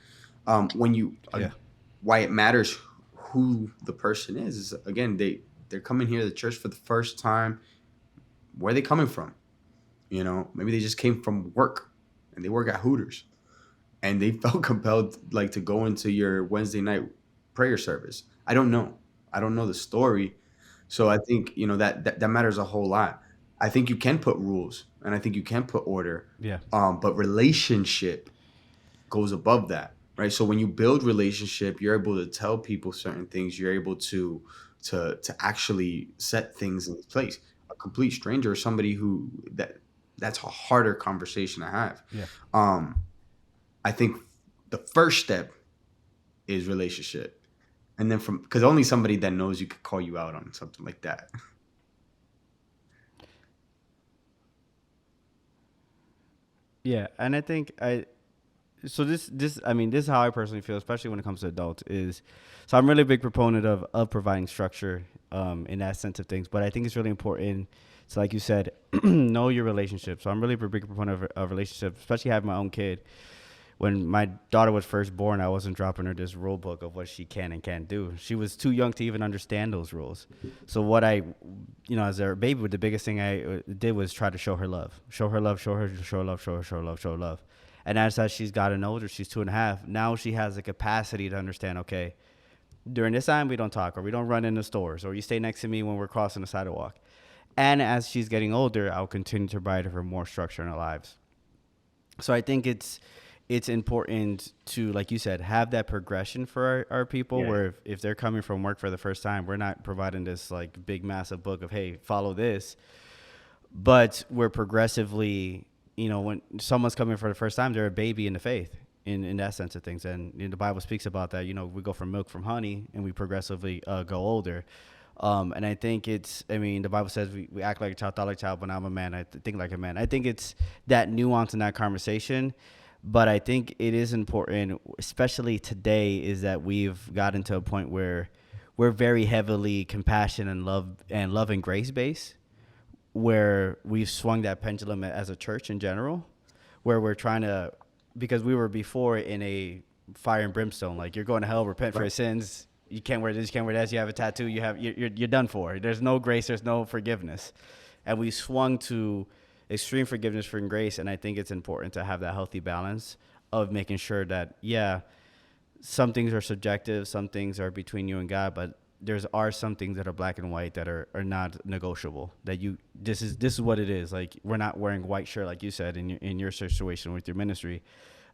When you Yeah. Why it matters who the person is again, they're coming here to the church for the first time. Where are they coming from? Maybe they just came from work and they work at Hooters, and they felt compelled, like, to go into your Wednesday night prayer service. I don't know the story. So I think, that matters a whole lot. I think you can put rules, and I think you can put order. Yeah. But relationship goes above that, right? So when you build relationship, you're able to tell people certain things. You're able to actually set things in place. A complete stranger, or somebody that's a harder conversation to have. Yeah. I think the first step is relationship, and then because only somebody that knows you could call you out on something like that. Yeah, and I think So I mean, this is how I personally feel, especially when it comes to adults. Is so I'm really a big proponent of providing structure, in that sense of things. But I think it's really important. So, like you said, know your relationship. So I'm really a big proponent of relationships, especially having my own kid. When my daughter was first born, I wasn't dropping her this rule book of what she can and can't do. She was too young to even understand those rules. So what I, as a baby, the biggest thing I did was try to show her love, show her love, show her love, show her love, show her love. And as she's gotten older, she's 2.5. Now she has the capacity to understand, okay, during this time we don't talk, or we don't run in the stores, or you stay next to me when we're crossing the sidewalk. And as she's getting older, I'll continue to provide her more structure in our lives. So I think it's important to, like you said, have that progression for our people, where if they're coming from work for the first time, we're not providing this like big massive book of, hey, follow this, but we're progressively, when someone's coming for the first time, they're a baby in the faith in that sense of things. And the Bible speaks about that, we go from milk, from honey, and we progressively go older. And I think the Bible says we act like a child, thought like a child, but now I'm a man, I think like a man. I think it's that nuance in that conversation. But I think it is important, especially today, is that we've gotten to a point where we're very heavily compassion and love and grace based, where we've swung that pendulum as a church in general, where we're trying to, because we were before in a fire and brimstone, like you're going to hell, repent for your sins, you can't wear this, you can't wear that, you have a tattoo, you're done for. There's no grace, there's no forgiveness. And we swung to extreme forgiveness and grace, and I think it's important to have that healthy balance of making sure that, some things are subjective, some things are between you and God, but are some things that are black and white that are not negotiable. That this is what it is. Like, we're not wearing white shirt, like you said in your situation with your ministry.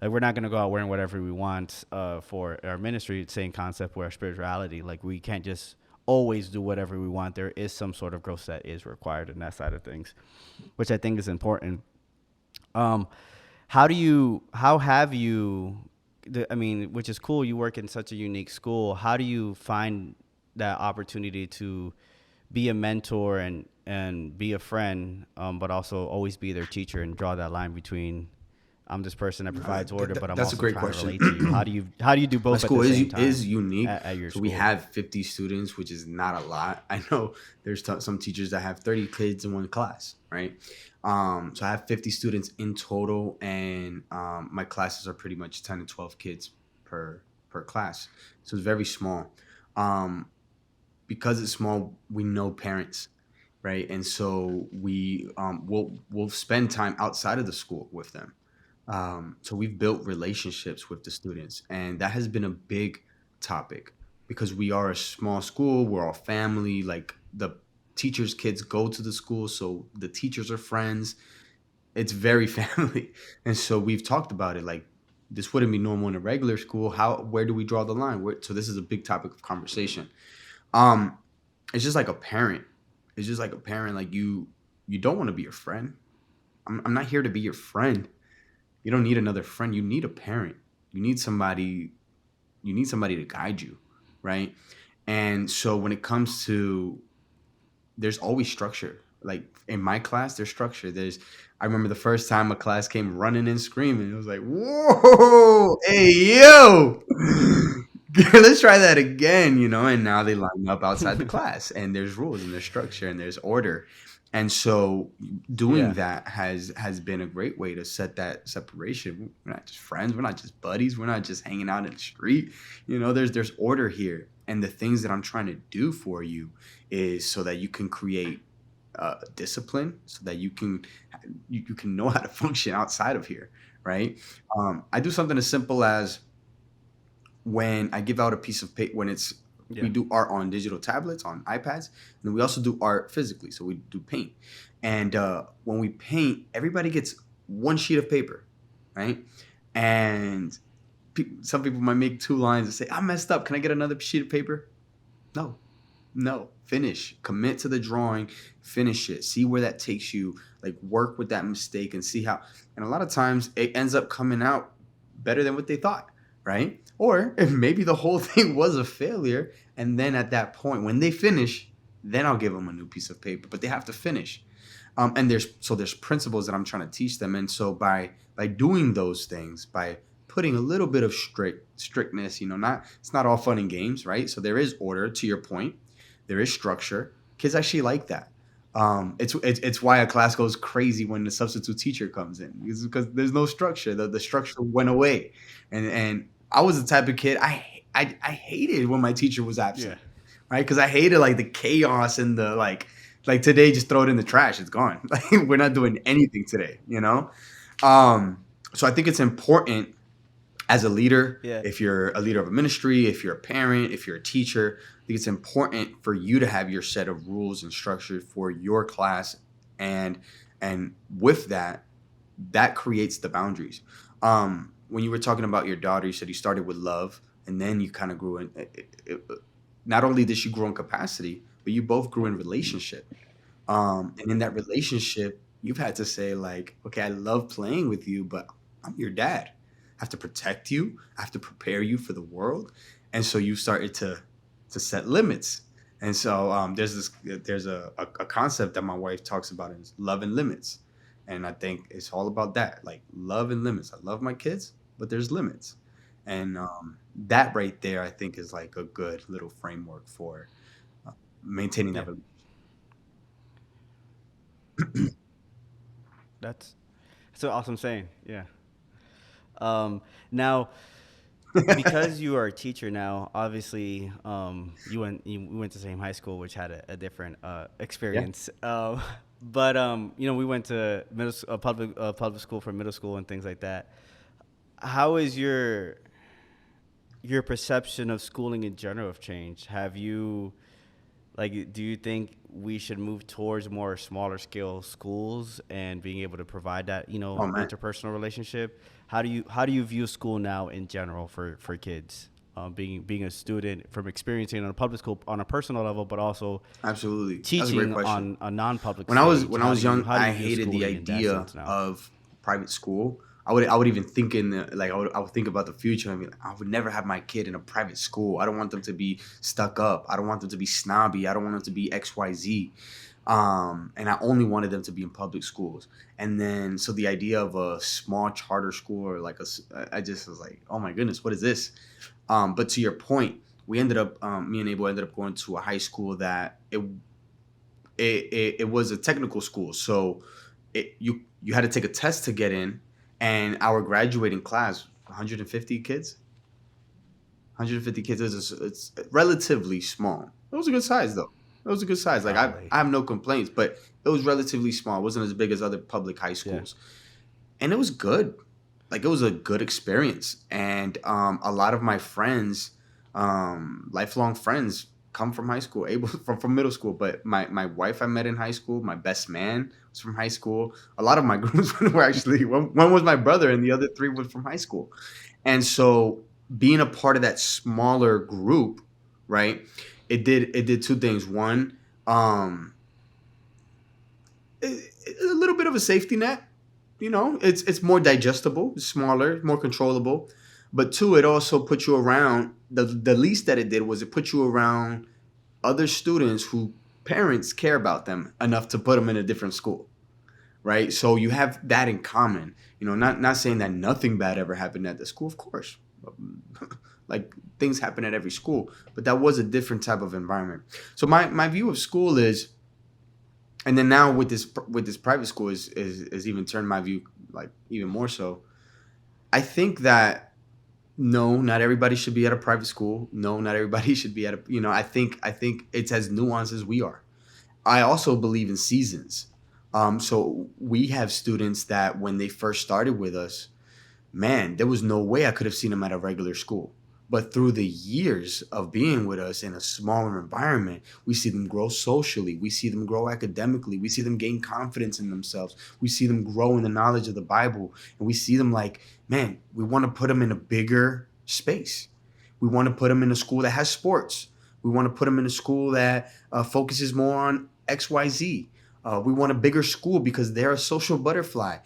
Like, we're not going to go out wearing whatever we want for our ministry. Same concept with our spirituality. Like, we can't just always do whatever we want. There is some sort of growth that is required in that side of things, which I think is important. How have you, which is cool, you work in such a unique school. How do you find that opportunity to be a mentor and be a friend, but also always be their teacher, and draw that line between, I'm this person that provides order, but I'm also trying to relate to you. How do you do both? My school is unique. At your school. We have 50 students, which is not a lot. I know there's some teachers that have 30 kids in one class, right? So I have 50 students in total, and my classes are pretty much 10 to 12 kids per class. So it's very small. Because it's small, we know parents, right? And so we'll spend time outside of the school with them. So we've built relationships with the students, and that has been a big topic because we are a small school. We're all family. Like, the teachers' kids go to the school, so the teachers are friends. It's very family. And so we've talked about it. Like, this wouldn't be normal in a regular school. Where do we draw the line? So this is a big topic of conversation. It's just like a parent. It's just like a parent. Like, you don't want to be your friend. I'm not here to be your friend. You don't need another friend. You need a parent. You need somebody to guide you, right? And so when it comes to, there's always structure. Like, in my class, there's structure. I remember the first time a class came running and screaming. It was like, whoa, hey, yo, let's try that again, and now they line up outside the class, and there's rules and there's structure and there's order. And so doing that has been a great way to set that separation. We're not just friends. We're not just buddies. We're not just hanging out in the street. There's order here. And the things that I'm trying to do for you is so that you can create discipline, so that you can know how to function outside of here, right? I do something as simple as, when I give out a piece of paper, we do art on digital tablets, on iPads, and then we also do art physically. So we do paint. And when we paint, everybody gets one sheet of paper, right? And some people might make 2 lines and say, I messed up. Can I get another sheet of paper? No. Finish. Commit to the drawing. Finish it. See where that takes you. Like, work with that mistake and see how. And a lot of times it ends up coming out better than what they thought, right? Or if maybe the whole thing was a failure, and then at that point, when they finish, then I'll give them a new piece of paper. But they have to finish. And there's principles that I'm trying to teach them. And so by doing those things, by putting a little bit of strictness, it's not all fun and games, right? So there is order, to your point. There is structure. Kids actually like that. It's why a class goes crazy when the substitute teacher comes in. It's because there's no structure. The structure went away. And I was the type of kid, I hated when my teacher was absent. Yeah. Right? Because I hated like the chaos and the like today, just throw it in the trash. It's gone. Like we're not doing anything today, So I think it's important as a leader, if you're a leader of a ministry, if you're a parent, if you're a teacher, I think it's important for you to have your set of rules and structure for your class. And with that creates the boundaries. When you were talking about your daughter, you said you started with love and then you kind of grew in. Not only did she grow in capacity, but you both grew in relationship. And in that relationship, you've had to say like, okay, I love playing with you, but I'm your dad. I have to protect you. I have to prepare you for the world. And so you started to set limits. And so there's a concept that my wife talks about is love and limits. And I think it's all about that, like love and limits. I love my kids, but there's limits. And that right there, I think, is like a good little framework for maintaining that relationship. That's an awesome saying. Yeah. Now, because you are a teacher now, obviously, we went to the same high school, which had a different experience. Yeah. But we went to public school for middle school and things like that. How is your perception of schooling in general have changed? Have you, do you think we should move towards more smaller scale schools and being able to provide that, interpersonal relationship? How do you view school now in general for kids? Being a student, from experiencing on a public school on a personal level, but also absolutely teaching on a non-public. When I was young, I hated the idea of private school. I would even think I would think about the future. I mean, I would never have my kid in a private school. I don't want them to be stuck up. I don't want them to be snobby. I don't want them to be XYZ. And I only wanted them to be in public schools. And then, so the idea of a small charter school or I just was like, oh my goodness, what is this? But to your point, me and Abel ended up going to a high school that it was a technical school. So you had to take a test to get in. And our graduating class, 150 kids. 150 kids it's relatively small. It was a good size, though. It was a good size. Like I have no complaints, but it was relatively small. It wasn't as big as other public high schools. Yeah. And it was good. Like it was a good experience. And a lot of my friends, lifelong friends, come from high school, from middle school. But my wife I met in high school. My best man was from high school. A lot of my groups were actually, one was my brother and the other three were from high school. And so being a part of that smaller group, right, it did two things. One, a little bit of a safety net. It's more digestible, smaller, more controllable. But two, it also put you around, the least that it did was it put you around other students who parents care about them enough to put them in a different school, right? So you have that in common. Not saying that nothing bad ever happened at the school, of course. Like things happen at every school, but that was a different type of environment. So my view of school is, and then now with this private school is even turned my view like even more so. I think that no, not everybody should be at a private school. No, not everybody should be at a, I think it's as nuanced as we are. I also believe in seasons. So we have students that when they first started with us, man, there was no way I could have seen them at a regular school. But through the years of being with us in a smaller environment, we see them grow socially. We see them grow academically. We see them gain confidence in themselves. We see them grow in the knowledge of the Bible. And we see them like, man, we want to put them in a bigger space. We want to put them in a school that has sports. We want to put them in a school that focuses more on XYZ. We want a bigger school because they're a social butterfly.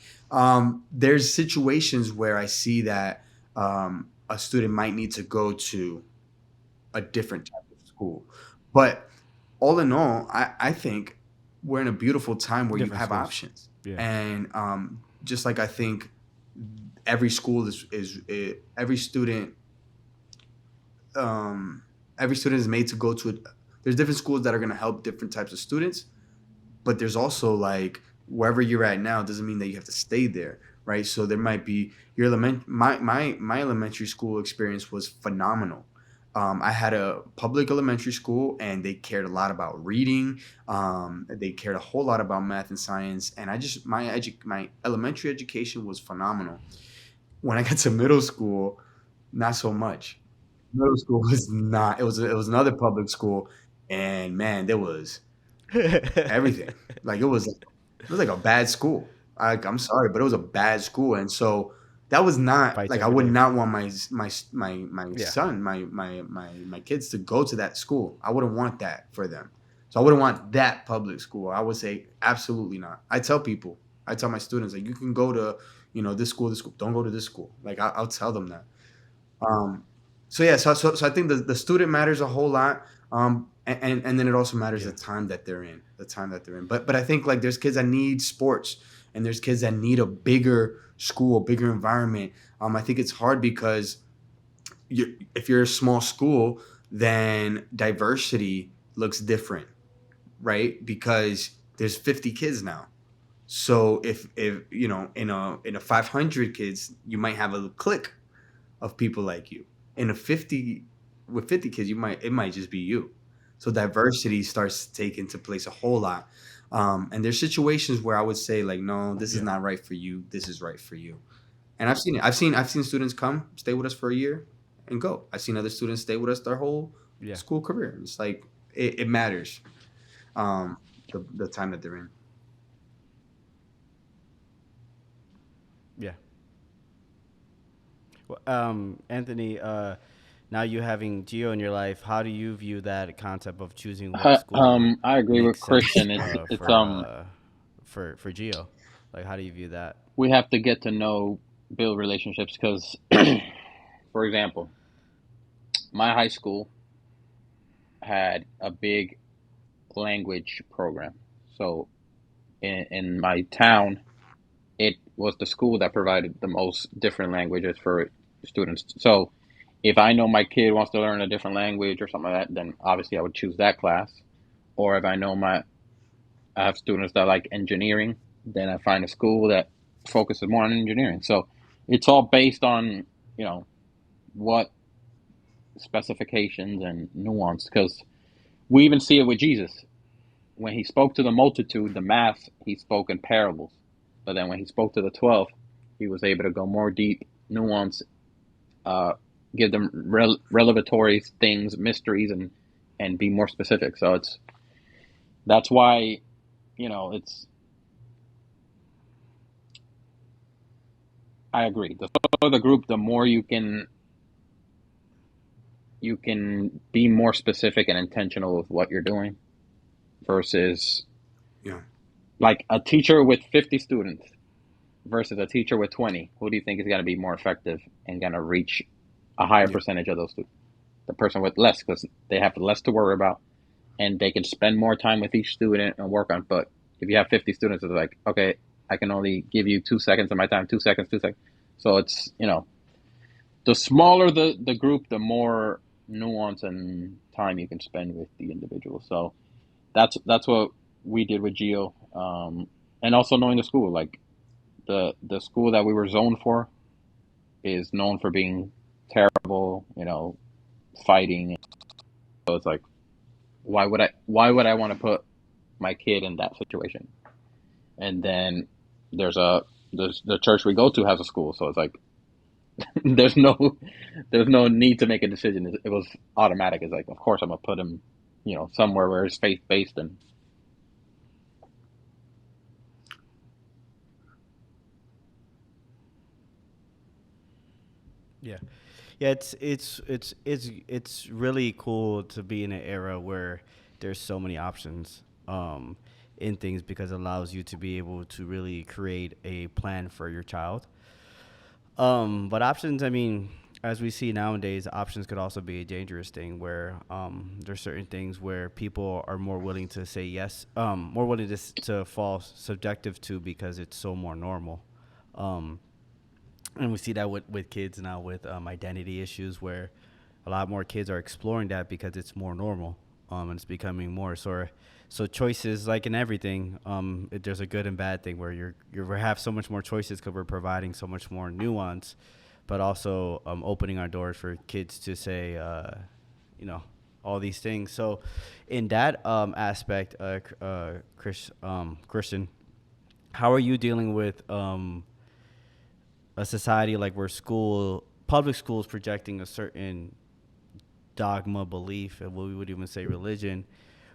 There's situations where I see that a student might need to go to a different type of school. But all in all, I think we're in a beautiful time where you have options. Yeah. And just like I think every school is every student every student is made to go to there's different schools that are going to help different types of students, but there's also like wherever you're at now doesn't mean that you have to stay there, right? So there might be your my elementary school experience was phenomenal. I had a public elementary school, and they cared a lot about reading. They cared a whole lot about math and science, and my elementary education was phenomenal. When I got to middle school, not so much. Middle school was not. It was another public school, and man, there was everything. Like it was like a bad school. I'm sorry, but it was a bad school, and so that was not Fights like I every would day. not want my Yeah. son, my kids to go to that school. I wouldn't want that for them. So I wouldn't want that public school. I would say absolutely not. I tell my students like you can go to this school, this school. Don't go to this school. Like I'll tell them that. Um, so yeah, so I think the student matters a whole lot. And then it also matters Yeah. the time that they're in, the time that they're in. But I think like there's kids that need sports, and there's kids that need a bigger school, a bigger environment. I think it's hard because if you're a small school, then diversity looks different, right? Because there's 50 kids now. So if in a 500 kids, you might have a clique of people like you. In a 50 with 50 kids, it might just be you. So diversity starts to take into place a whole lot. And there's situations where I would say like, no, this is Yeah. not right for you. This is right for you. And I've seen it. I've seen students come, stay with us for a year, and go. I've seen other students stay with us their whole Yeah. school career. It's like it matters. The time that they're in. Yeah. Well, Anthony, now you having Geo in your life, how do you view that concept of choosing what school I agree with makes sense Christian. It's for Geo? Like, how do you view that? we have to get to know, build relationships because, for example, my high school had a big language program. So in my town, it was the school that provided the most different languages for students. So if I know my kid wants to learn a different language or something like that, then obviously I would choose that class. Or if I have students that like engineering, then I find a school that focuses more on engineering. So it's all based on, you know, what specifications and nuance. Because we even see it with Jesus. When he spoke to the multitude, the mass, he spoke in parables. But then when he spoke to the 12, he was able to go more deep, nuance, uh, give them revelatory things, mysteries, and be more specific. So that's why, it's, I agree. The smaller the group, the more you can be more specific and intentional with what you're doing versus Yeah. like a teacher with 50 students versus a teacher with 20. Who do you think is going to be more effective and going to reach a higher Yeah. percentage of those students? The person with less, because they have less to worry about and they can spend more time with each student and work on. But if you have 50 students, it's like, okay, I can only give you 2 seconds of my time, 2 seconds, 2 seconds. So it's, the smaller the group, the more nuance and time you can spend with the individual. So that's what we did with Geo, and also knowing the school. Like the school that we were zoned for is known for being terrible, fighting. So it's like, why would I want to put my kid in that situation? And then there's a there's the church we go to has a school, so it's like there's no there's no need to make a decision. It was automatic. It's like, of course I'm gonna put him, somewhere where it's faith based. And Yeah. Yeah, it's really cool to be in an era where there's so many options in things because it allows you to be able to really create a plan for your child. But options, I mean, as we see nowadays, options could also be a dangerous thing where there's certain things where people are more willing to say yes, more willing to fall subjective to because it's so more normal. Um, And we see that with kids now with identity issues, where a lot more kids are exploring that because it's more normal, and it's becoming more so choices, like in everything, there's a good and bad thing where you have so much more choices because we're providing so much more nuance, but also opening our doors for kids to say, you know, all these things. So in that aspect, Christian, how are you dealing with a society like where public schools projecting a certain dogma, belief, and what we would even say religion,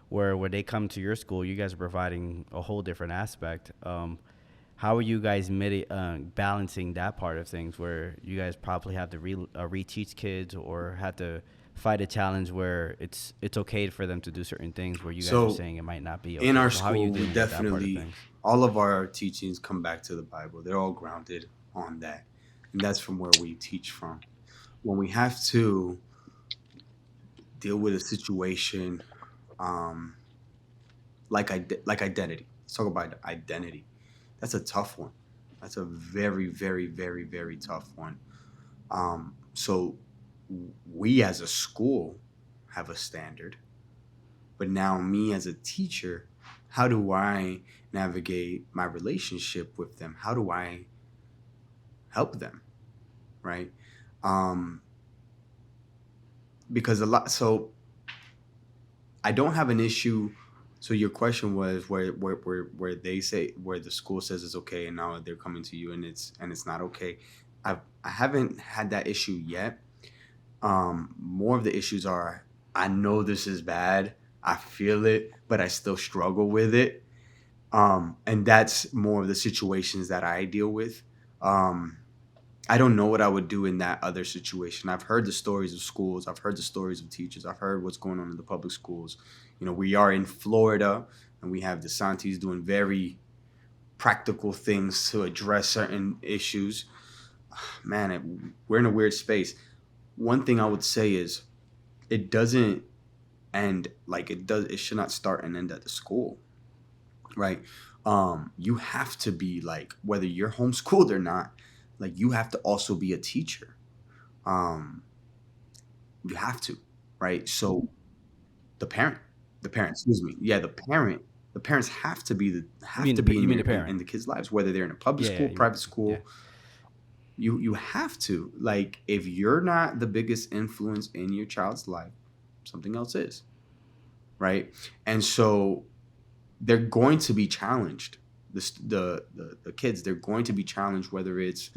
where when they come to your school, you guys are providing a whole different aspect. How are you guys balancing that part of things, where you guys probably have to reteach kids or have to fight a challenge where it's okay for them to do certain things where you guys are So saying it might not be in okay. our So how are you school, we dealing with that part of definitely, things? all of our teachings come back to the Bible. They're all grounded on that. And that's from where we teach from. When we have to deal with a situation, um, like identity. Let's talk about identity. That's a tough one. That's a very, very, very, very tough one. So we as a school have a standard, but now me as a teacher, how do I navigate my relationship with them? How do I help them? Right? Um, because a lot. So I don't have an issue. So your question was where they say where the school says it's okay and now they're coming to you and it's not okay. I haven't had that issue yet. More of the issues are I know this is bad. I feel it, but I still struggle with it. And that's more of the situations that I deal with. Um, I don't know what I would do in that other situation. I've heard the stories of schools. I've heard the stories of teachers. I've heard what's going on in the public schools. You know, we are in Florida and we have DeSantis doing very practical things to address certain issues. Man, we're in a weird space. One thing I would say is it doesn't end like it does. It should not start and end at the school, right? You have to be like, whether you're homeschooled or not, like you have to also be a teacher. Um, you have to, right? So the parent, excuse me, yeah, the parents have to be You mean the in parent? the kids' lives, whether they're in a public Yeah, school, private yeah, school. You have to, like, if you're not the biggest influence in your child's life, something else is, right? And so they're going to be challenged. The kids, they're going to be challenged, whether it's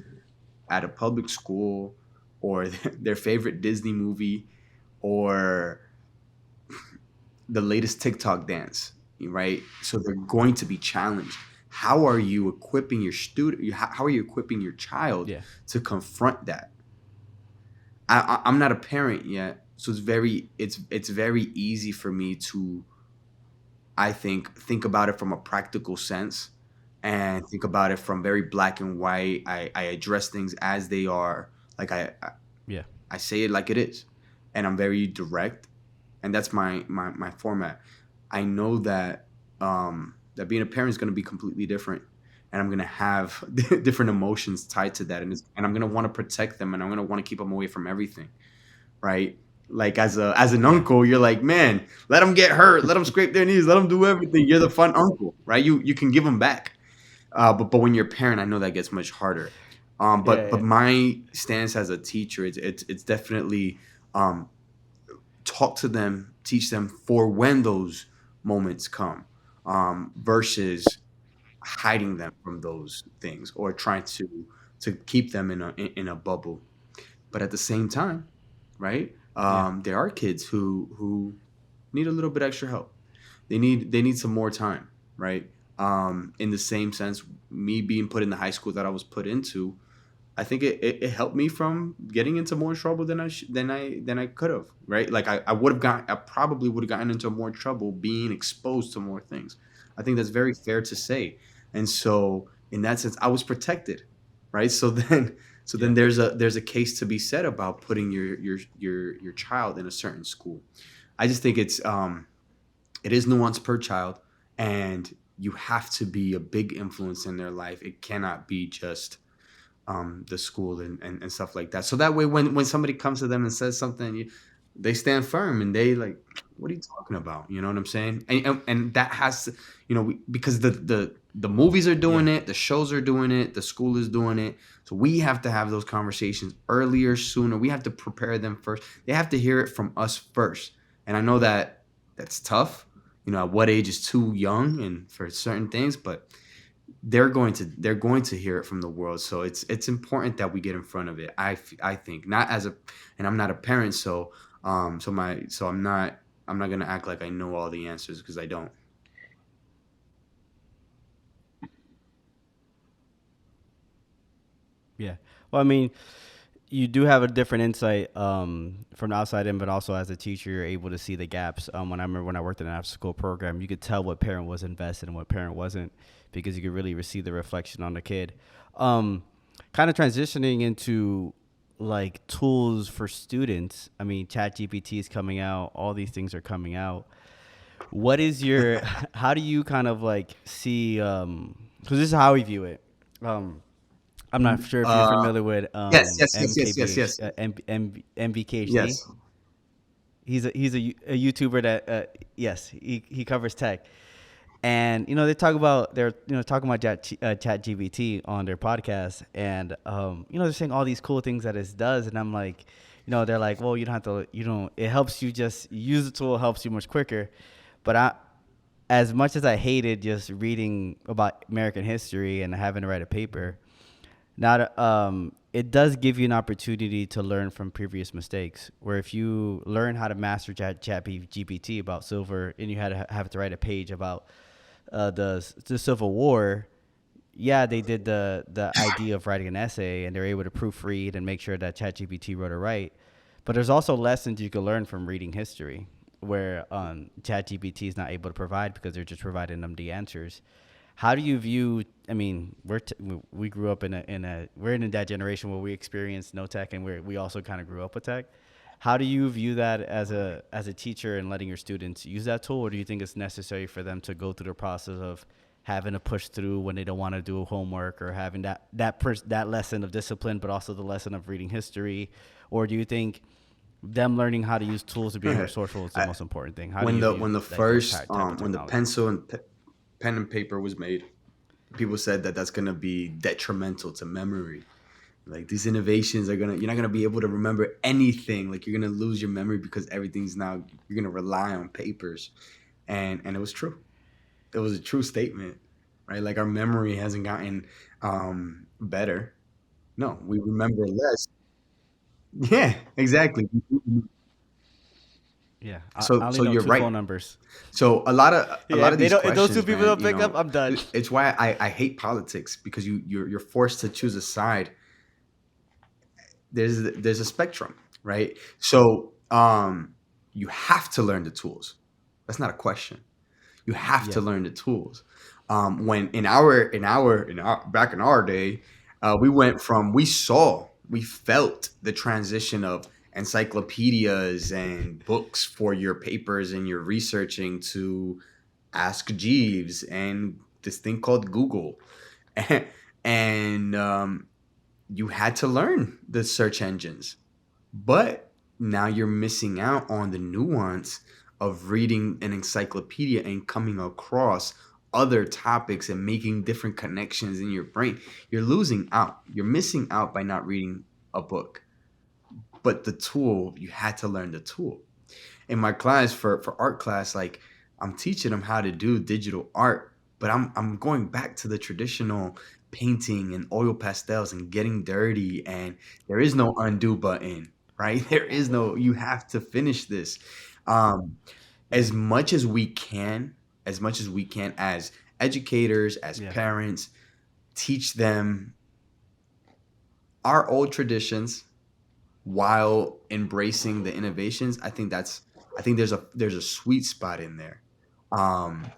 at a public school or their favorite Disney movie or the latest TikTok dance, right? So they're going to be challenged. How are you equipping your student? How are you equipping your child yeah, to confront that? I'm not a parent yet, so it's very easy for me to, I think about it from a practical sense and think about it from very black and white. I address things as they are. Like yeah, I say it like it is, and I'm very direct, and that's my format. I know that that being a parent is going to be completely different, and I'm going to have different emotions tied to that, and I'm going to want to protect them, and I'm going to want to keep them away from everything, right? Like as an yeah, uncle, you're like, man, let them get hurt, let them scrape their knees, let them do everything. You're the fun uncle, right? You can give them back, but when you're a parent, I know that gets much harder. yeah, But yeah, my stance as a teacher, it's definitely um, talk to them, teach them for when those moments come, versus hiding them from those things or trying to keep them in a bubble. But at the same time, right? yeah, There are kids who need a little bit extra help. They need some more time, right? In the same sense, me being put in the high school that I was put into, I think it helped me from getting into more trouble than I could have, right? Like I probably would have gotten into more trouble being exposed to more things. I think that's very fair to say. And so in that sense, I was protected, right? So then yeah, there's a case to be said about putting your child in a certain school. I just think it is nuance per child, and you have to be a big influence in their life. It cannot be just the school and stuff like that. So that way, when somebody comes to them and says something, they stand firm and they like, what are you talking about? You know what I'm saying? And that has to, because the movies are doing Yeah. it, the shows are doing it, the school is doing it. So we have to have those conversations earlier, sooner. We have to prepare them first. They have to hear it from us first. And I know that that's tough. At what age is too young and for certain things, but they're going to hear it from the world. So it's important that we get in front of it. I think, not as a, and I'm not a parent, so I'm not gonna act like I know all the answers, because I don't. Yeah. Well, I mean, you do have a different insight from the outside in, but also as a teacher, you're able to see the gaps. When I remember when I worked in an after school program, you could tell what parent was invested and what parent wasn't, because you could really see the reflection on the kid. Kind of transitioning into like tools for students. I mean, ChatGPT is coming out. All these things are coming out. What is your? How do you kind of like see? Because this is how we view it. Um, I'm not sure if you're Uh, familiar with yes, yes, yes, yes, yes, MKBH, yes, MBKHD. yes. He's a YouTuber that yes, he covers tech, and they talk about they're talking about Chat GBT on their podcast, and they're saying all these cool things that it does, and I'm like, they're like, well, you don't have to, it helps you just use the tool, helps you much quicker, but as much as I hated just reading about American history and having to write a paper, not it does give you an opportunity to learn from previous mistakes. Where if you learn how to master Chat GPT about silver, and you had to have to write a page about the Civil War, yeah, they did the idea of writing an essay, and they're able to proofread and make sure that ChatGPT wrote it right. But there's also lessons you can learn from reading history, where ChatGPT is not able to provide because they're just providing them the answers. How do you view? I mean, we grew up we're in that generation where we experienced no tech, and we also kind of grew up with tech. How do you view that as a teacher and letting your students use that tool, or do you think it's necessary for them to go through the process of having to push through when they don't want to do homework, or having that lesson of discipline, but also the lesson of reading history, or do you think them learning how to use tools to be resourceful is the I, most important thing? How do when you the view when the those first type of when the technology? pencil and pen and paper was made, people said that that's gonna be detrimental to memory. Like, these innovations are you're not gonna be able to remember anything. Like, you're gonna lose your memory because everything's now, you're gonna rely on papers, and it was true. It was a true statement, right? Like, our memory hasn't gotten better. No, we remember less. Yeah, exactly. Yeah, I So only so know you're two right. phone numbers. So a Yeah, lot of these if those two questions, people man, don't pick up, I'm done. it's why I hate politics, because you're forced to choose a side. There's a spectrum, right? So you have to learn the tools. That's not a question. You have to Yeah, learn the tools. When in our back in our day, we felt the transition of encyclopedias and books for your papers and your researching, to Ask Jeeves and this thing called Google, and you had to learn the search engines. But now you're missing out on the nuance of reading an encyclopedia and coming across other topics and making different connections in your brain. You're losing out. You're missing out by not reading a book. But the tool, you had to learn the tool. In my class, for art class, like, I'm teaching them how to do digital art, but I'm going back to the traditional painting and oil pastels and getting dirty, and there is no undo button, right? There is no, you have to finish this. Um, yeah, as much as we can, as educators, as yeah, parents, teach them our old traditions while embracing the innovations. I think there's a sweet spot in there. Um,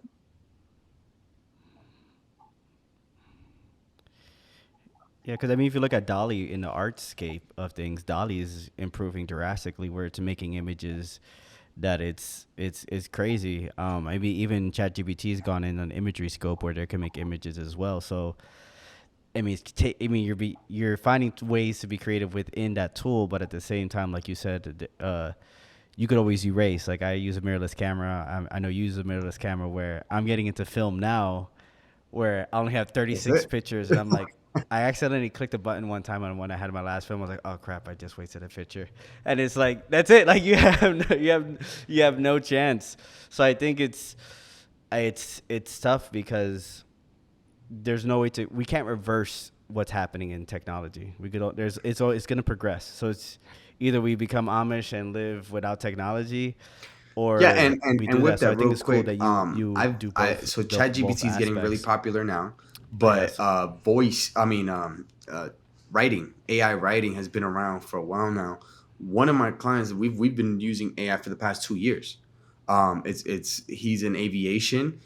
yeah. Because I mean, if you look at Dolly in the artscape of things, Dolly is improving drastically. Where it's making images that it's crazy. Maybe even ChatGPT has gone in an imagery scope where they can make images as well. So I mean, you're finding ways to be creative within that tool, but at the same time, like you said, you could always erase. Like I use a mirrorless camera. I know you use a mirrorless camera where I'm getting into film now, where I only have 36 pictures, and I'm like, I accidentally clicked a button one time on when I had my last film. I was like, oh crap, I just wasted a picture, and it's like that's it. Like you have no chance. So I think it's tough because there's no way we can't reverse what's happening in technology. It's going to progress. So it's either we become Amish and live without technology, or we do and with that. So I think real it's cool quick, that you do both. So both ChatGPT is getting really aspects. popular now, but writing, AI writing has been around for a while now. One of my clients, we've been using AI for the past 2 years. He's in aviation.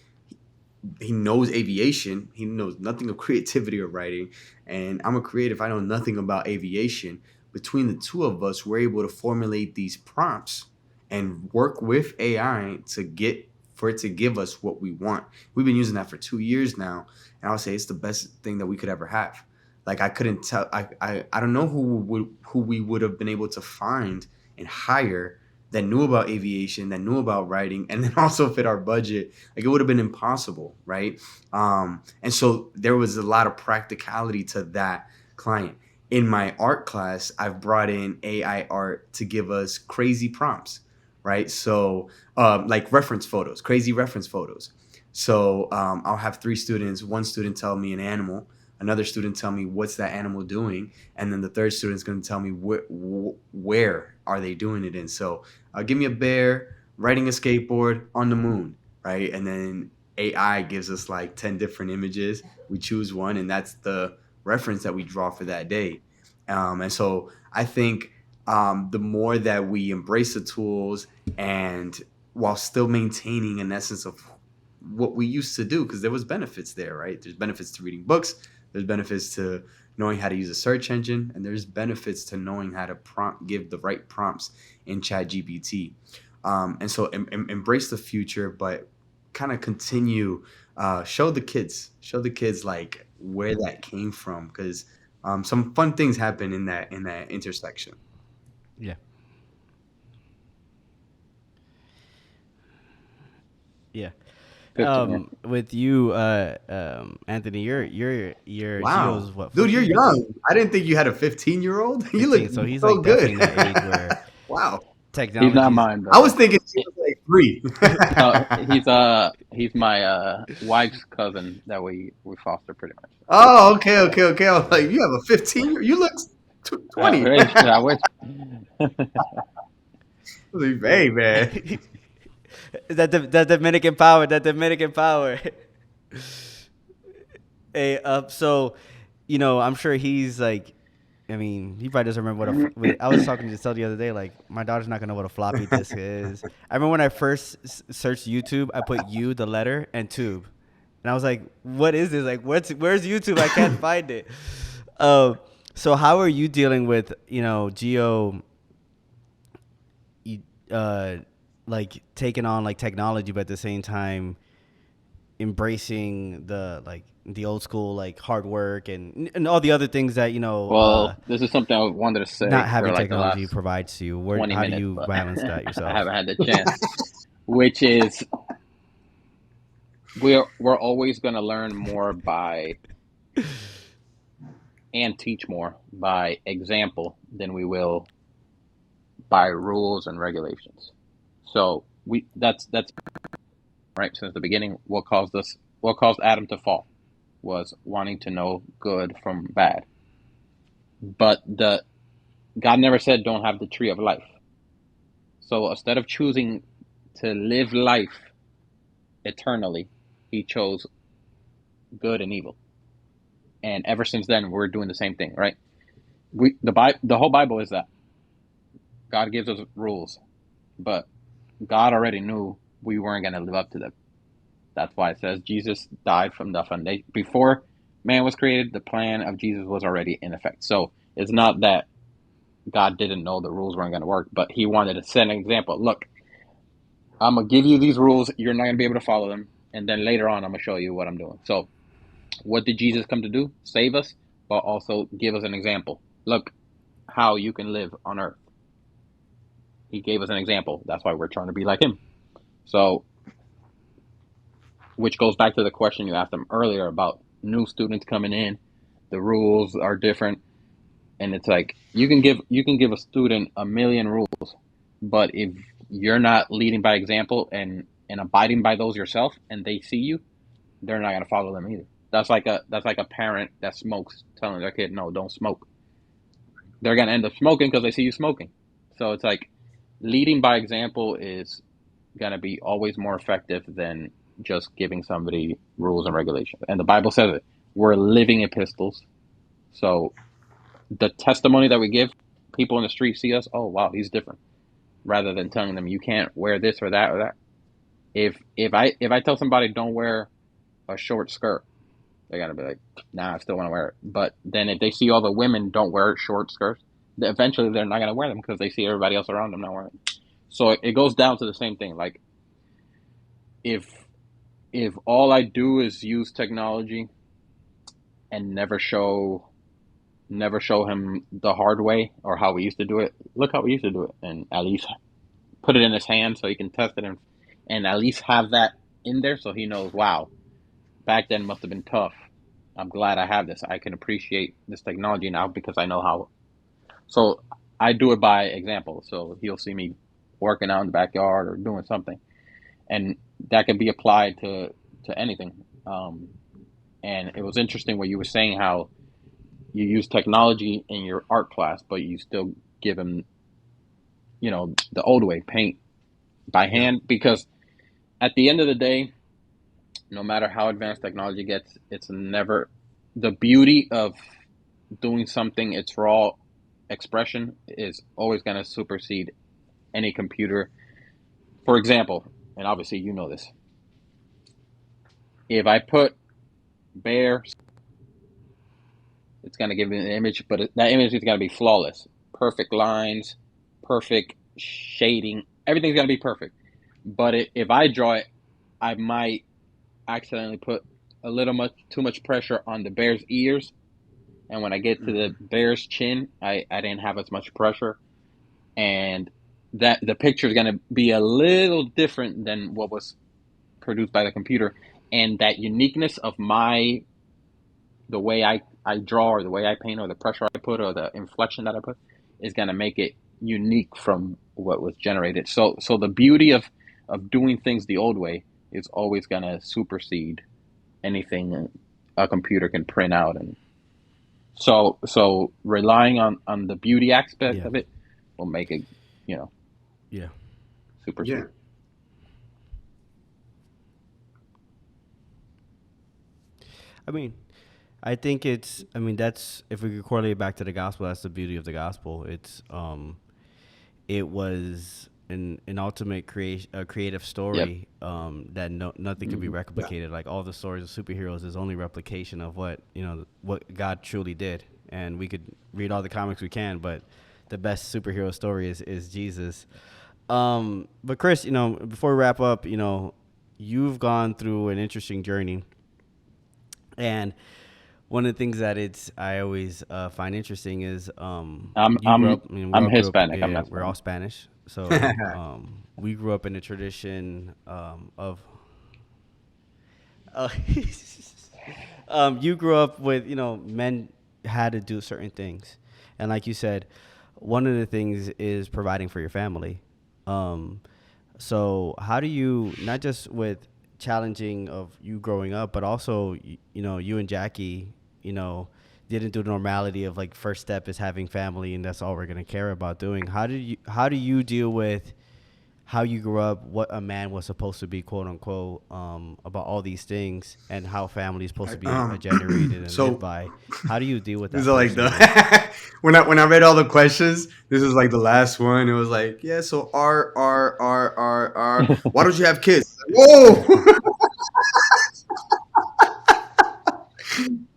He knows aviation. He knows nothing of creativity or writing. And I'm a creative. I know nothing about aviation. Between the two of us, we're able to formulate these prompts and work with AI for it to give us what we want. We've been using that for 2 years now, and I would say it's the best thing that we could ever have. Like I couldn't tell. I don't know who we would have been able to find and hire that knew about aviation, that knew about writing, and then also fit our budget. Like it would have been impossible, right? And so there was a lot of practicality to that client. In my art class, I've brought in AI art to give us crazy prompts, right? So like reference photos, crazy reference photos. So I'll have 3 students. One student tell me an animal, another student tell me what's that animal doing, and then the third student is going to tell me where are they doing it in. So give me a bear riding a skateboard on the moon, right? And then AI gives us like 10 different images. We choose one, and that's the reference that we draw for that day. And so I think the more that we embrace the tools, and while still maintaining an essence of what we used to do, because there was benefits there, right? There's benefits to reading books. There's benefits to knowing how to use a search engine, and there's benefits to knowing how to give the right prompts in ChatGPT. And so embrace the future, but kind of continue, show the kids like where that came from, because some fun things happen in that intersection. Yeah. Yeah. With you, Anthony, you're Wow, Gio's what? dude, 14, you're 15? young. I didn't think you had a 15-year-old. You 15. look So he's so like good. definitely in that age where Wow. He's not technology's. mine, I was brother. thinking she was like 3. No, he's my wife's cousin that we foster pretty much. Oh, okay. I was like, you have a 15 year. You look 20. I wish. Hey, man. That Dominican power, that Dominican power. Hey, so, I'm sure he's like, I mean, he probably doesn't remember I was talking to Giselle the other day, like, my daughter's not going to know what a floppy disk is. I remember when I first searched YouTube, I put U, the letter, and tube. And I was like, what is this? Like, where's YouTube? I can't find it. So how are you dealing with, Gio, like taking on like technology, but at the same time embracing the old school like hard work and all the other things that Well, this is something I wanted to say not for having like the technology last provides to you. 20 How do minutes, you but balance that yourself? I haven't had the chance. Which is, we're always going to learn more by and teach more by example than we will by rules and regulations. So that's right since the beginning. What caused Adam to fall was wanting to know good from bad. But God never said don't have the tree of life. So instead of choosing to live life eternally, he chose good and evil. And ever since then, we're doing the same thing, right? The whole Bible is that God gives us rules, but God already knew we weren't going to live up to them. That's why it says Jesus died from the foundation. Before man was created, the plan of Jesus was already in effect. So it's not that God didn't know the rules weren't going to work, but he wanted to set an example. Look, I'm going to give you these rules. You're not going to be able to follow them. And then later on, I'm going to show you what I'm doing. So what did Jesus come to do? Save us? but also give us an example. Look how you can live on earth. He gave us an example. That's why we're trying to be like him. So, which goes back to the question you asked him earlier about new students coming in. The rules are different, and it's like you can give a student a million rules, but if you're not leading by example and abiding by those yourself, and they see you, they're not gonna follow them either. That's like a parent that smokes telling their kid, no, don't smoke. They're gonna end up smoking because they see you smoking. So it's like leading by example is gonna be always more effective than just giving somebody rules and regulations. And the Bible says it. We're living epistles. So the testimony that we give, people in the street see us, oh wow, he's different. Rather than telling them you can't wear this or that or that. If I tell somebody don't wear a short skirt, they're gonna be like, nah, I still want to wear it. But then if they see all the women don't wear short skirts, eventually they're not gonna wear them because they see everybody else around them not wearing them. So it goes down to the same thing. Like if all I do is use technology and never show him the hard way or how we used to do it. Look how we used to do it, and at least put it in his hand so he can test it and at least have that in there so he knows, wow, back then must have been tough. I'm glad I have this. I can appreciate this technology now because I know how. So I do it by example. So he'll see me working out in the backyard or doing something, and that can be applied to anything. And it was interesting what you were saying, how you use technology in your art class, but you still give him, the old way, paint by hand, because at the end of the day, no matter how advanced technology gets, it's never the beauty of doing something, its raw expression is always going to supersede any computer. For example, and obviously you know this, if I put bear, it's going to give me an image, but that image is going to be flawless. Perfect lines, perfect shading, everything's going to be perfect. But if I draw it, I might accidentally put a little too much pressure on the bear's ears, and when I get to the bear's chin, I didn't have as much pressure, and that the picture is going to be a little different than what was produced by the computer, and that uniqueness of the way I draw or the way I paint or the pressure I put or the inflection that I put is going to make it unique from what was generated. So the beauty of doing things the old way is always going to supersede anything a computer can print out. And so relying on the beauty aspect of it will make it, supersede. Yeah. I think that's, if we could correlate back to the gospel, that's the beauty of the gospel. It was an ultimate creative story, that nothing could be replicated. Like all the stories of superheroes is only replication of what God truly did. And we could read all the comics we can, but the best superhero story is Jesus. But Chris, before we wrap up, you've gone through an interesting journey. And one of the things that I always find interesting is I'm Hispanic. I'm not we're all Spanish, so we grew up in a tradition of. You grew up with men had to do certain things, and like you said, one of the things is providing for your family. So how do you, not just with challenging of you growing up, but also you and Jackie didn't do the normality of like first step is having family and that's all we're gonna care about doing. How do you deal with how you grew up, what a man was supposed to be, quote unquote, about all these things, and how family is supposed to be generated and lived by? How do you deal with that? These are like the when I read all the questions, this is like the last one. It was like, yeah, so R. Why don't you have kids? Whoa!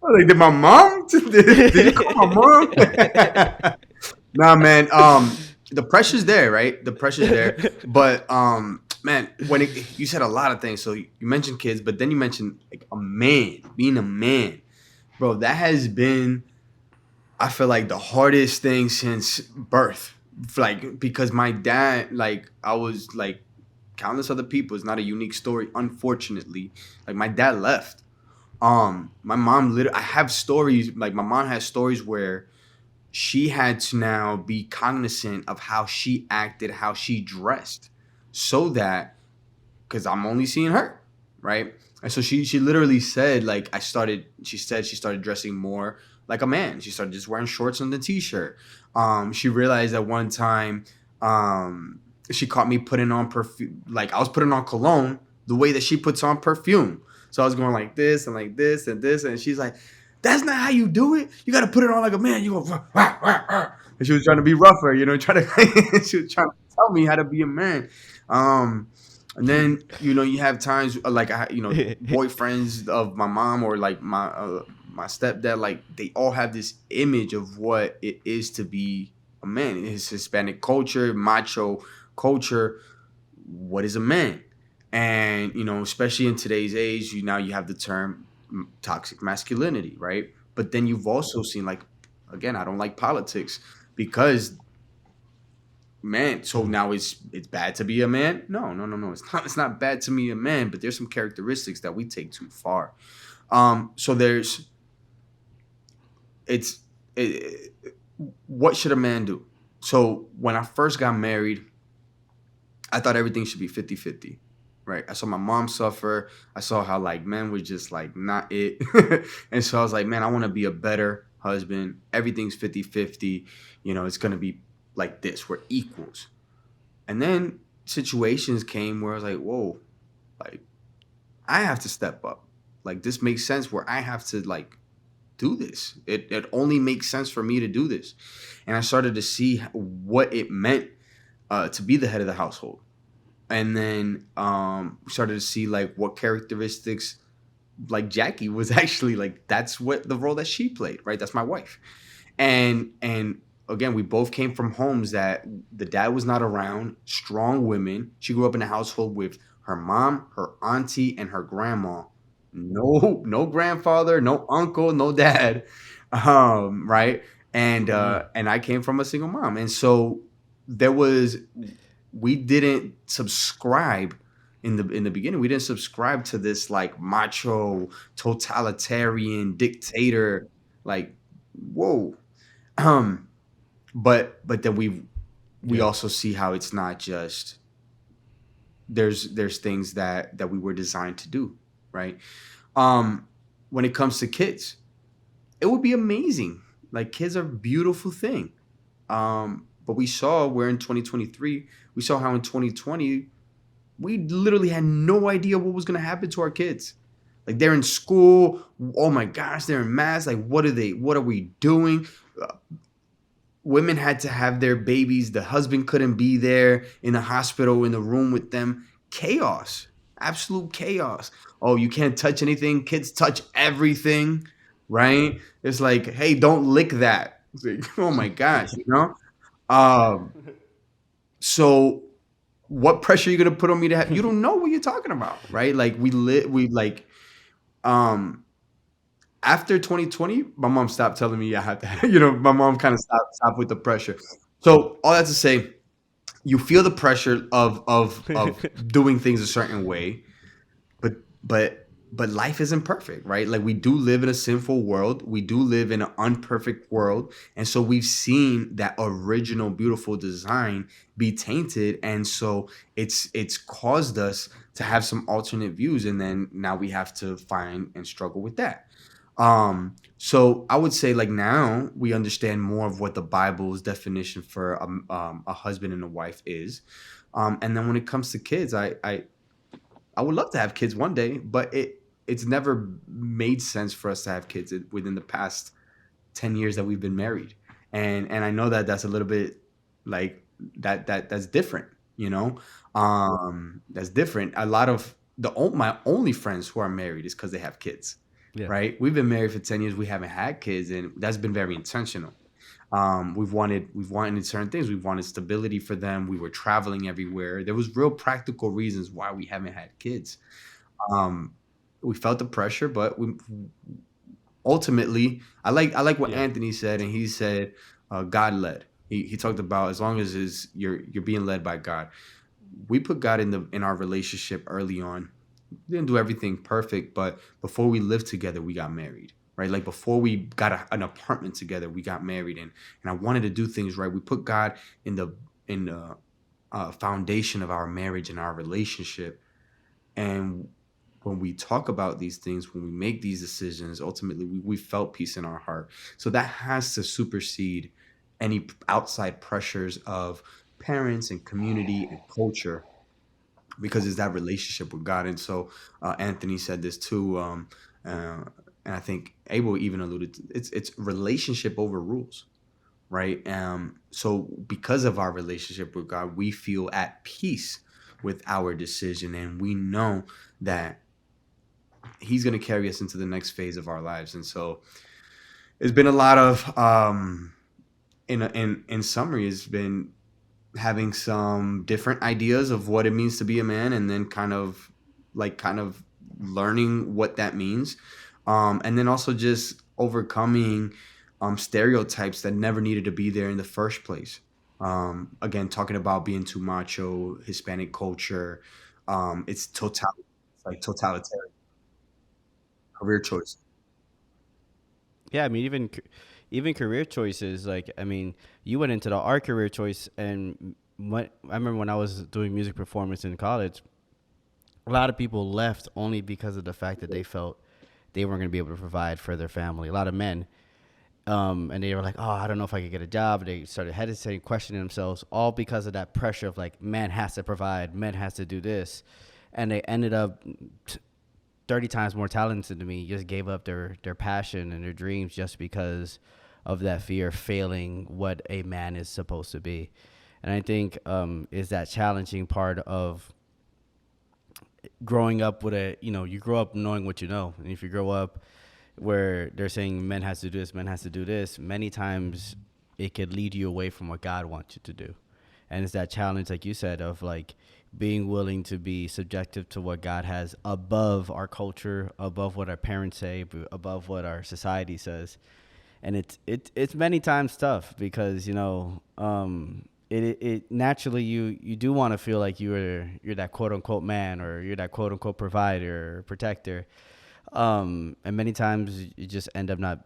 Like, did my mom? Did you call my mom? Nah, man. The pressure's there, right? The pressure's there. But man, you said a lot of things. So you mentioned kids, but then you mentioned like a man, being a man, bro. That has been I feel like the hardest thing since birth, like because my dad, like I was like countless other people. It's not a unique story, unfortunately. Like my dad left. My mom literally. I have stories. Like my mom has stories where she had to now be cognizant of how she acted, how she dressed, so that because I'm only seeing her, right? And so she literally said like I started. She said she started dressing more like a man. She started just wearing shorts and the t-shirt. She realized at one time, she caught me putting on perfume. Like I was putting on cologne the way that she puts on perfume. So I was going like this and like this and this, and she's like, "That's not how you do it. You got to put it on like a man. You go." Rah, rah, rah, rah. And she was trying to be rougher, trying to she was trying to tell me how to be a man. And then you have times like boyfriends of my mom or like my stepdad, like they all have this image of what it is to be a man. It's Hispanic culture, macho culture. What is a man? And especially in today's age, now you have the term toxic masculinity, right? But then you've also seen like, again, I don't like politics because man, so now it's bad to be a man. No, it's not bad to be a man, but there's some characteristics that we take too far. So there's it's it, what should a man do? So when I first got married, I thought everything should be 50-50, right? I saw my mom suffer. I saw how like men were just like not it. And so I was like, man, I want to be a better husband. Everything's 50-50. It's going to be like this. We're equals. And then situations came where I was like, whoa, like I have to step up. Like this makes sense where I have to like do this. It only makes sense for me to do this. And I started to see what it meant to be the head of the household. And then started to see like what characteristics like Jackie was actually like, that's what the role that she played, right? That's my wife. And again, we both came from homes that the dad was not around, strong women. She grew up in a household with her mom, her auntie, and her grandma. No grandfather, no uncle, no dad. Right. And I came from a single mom. And so we didn't subscribe in the beginning. We didn't subscribe to this like macho, totalitarian dictator, like, whoa. But then we also see how it's not just there's things that we were designed to do, right? When it comes to kids, it would be amazing. Like kids are a beautiful thing. But we're in 2023. We saw how in 2020 we literally had no idea what was going to happen to our kids. Like they're in school. Oh my gosh, they're in mass. Like what are we doing? Women had to have their babies. The husband couldn't be there in the hospital, in the room with them. Chaos. Absolute chaos. Oh, you can't touch anything. Kids touch everything, right? It's like, hey, don't lick that. It's like, oh my gosh, So what pressure are you going to put on me to have? You don't know what you're talking about, right? Like after 2020, my mom stopped telling me I had to, my mom kind of stopped with the pressure. So all that to say, you feel the pressure of doing things a certain way, but life isn't perfect, right? Like we do live in a sinful world. We do live in an unperfect world. And so we've seen that original beautiful design be tainted. And so it's caused us to have some alternate views. And then now we have to find and struggle with that. So I would say like now we understand more of what the Bible's definition for a husband and a wife is. And then when it comes to kids, I would love to have kids one day, but it's never made sense for us to have kids within the past 10 years that we've been married. And I know that that's a little bit like that's different, that's different. A lot of my only friends who are married is because they have kids. Yeah. Right. We've been married for 10 years. We haven't had kids, and that's been very intentional. We've wanted certain things. We've wanted stability for them. We were traveling everywhere. There was real practical reasons why we haven't had kids. We felt the pressure, but ultimately, I like what Yeah. Anthony said, and he said, God led. He talked about as long as you're being led by God. We put God in our relationship early on. We didn't do everything perfect, but before we lived together, we got married, right? Like before we got an apartment together, we got married, and I wanted to do things right. We put God in the foundation of our marriage and our relationship, and when we talk about these things, when we make these decisions, ultimately we felt peace in our heart. So that has to supersede any outside pressures of parents and community and culture, because it's that relationship with God. And so Anthony said this too, uh, and I think Abel even alluded to it's relationship over rules, right? So because of our relationship with God, we feel at peace with our decision, and we know that He's going to carry us into the next phase of our lives. And so it's been a lot of, in summary, it's been having some different ideas of what it means to be a man, and then kind of learning what that means, and then also just overcoming stereotypes that never needed to be there in the first place. Again, talking about being too macho, Hispanic culture, it's like totalitarian career choice. Yeah, I mean, even career choices. Like, I mean, you went into the art career choice, and what I remember when I was doing music performance in college, a lot of people left only because of the fact that they felt they weren't going to be able to provide for their family. A lot of men, and they were like, "Oh, I don't know if I could get a job." They started hesitating, questioning themselves, all because of that pressure of like, man has to provide, man has to do this, and they ended up 30 times more talented than me, just gave up their passion and their dreams just because of that fear of failing what a man is supposed to be. And I think is that challenging part of growing up with you grow up knowing what you know. And if you grow up where they're saying men has to do this, men has to do this, many times it could lead you away from what God wants you to do. And it's that challenge, like you said, of like being willing to be subjective to what God has above our culture, above what our parents say, above what our society says. And it's many times tough because it naturally you do want to feel like you're that quote unquote man, or you're that quote unquote provider or protector, and many times you just end up not,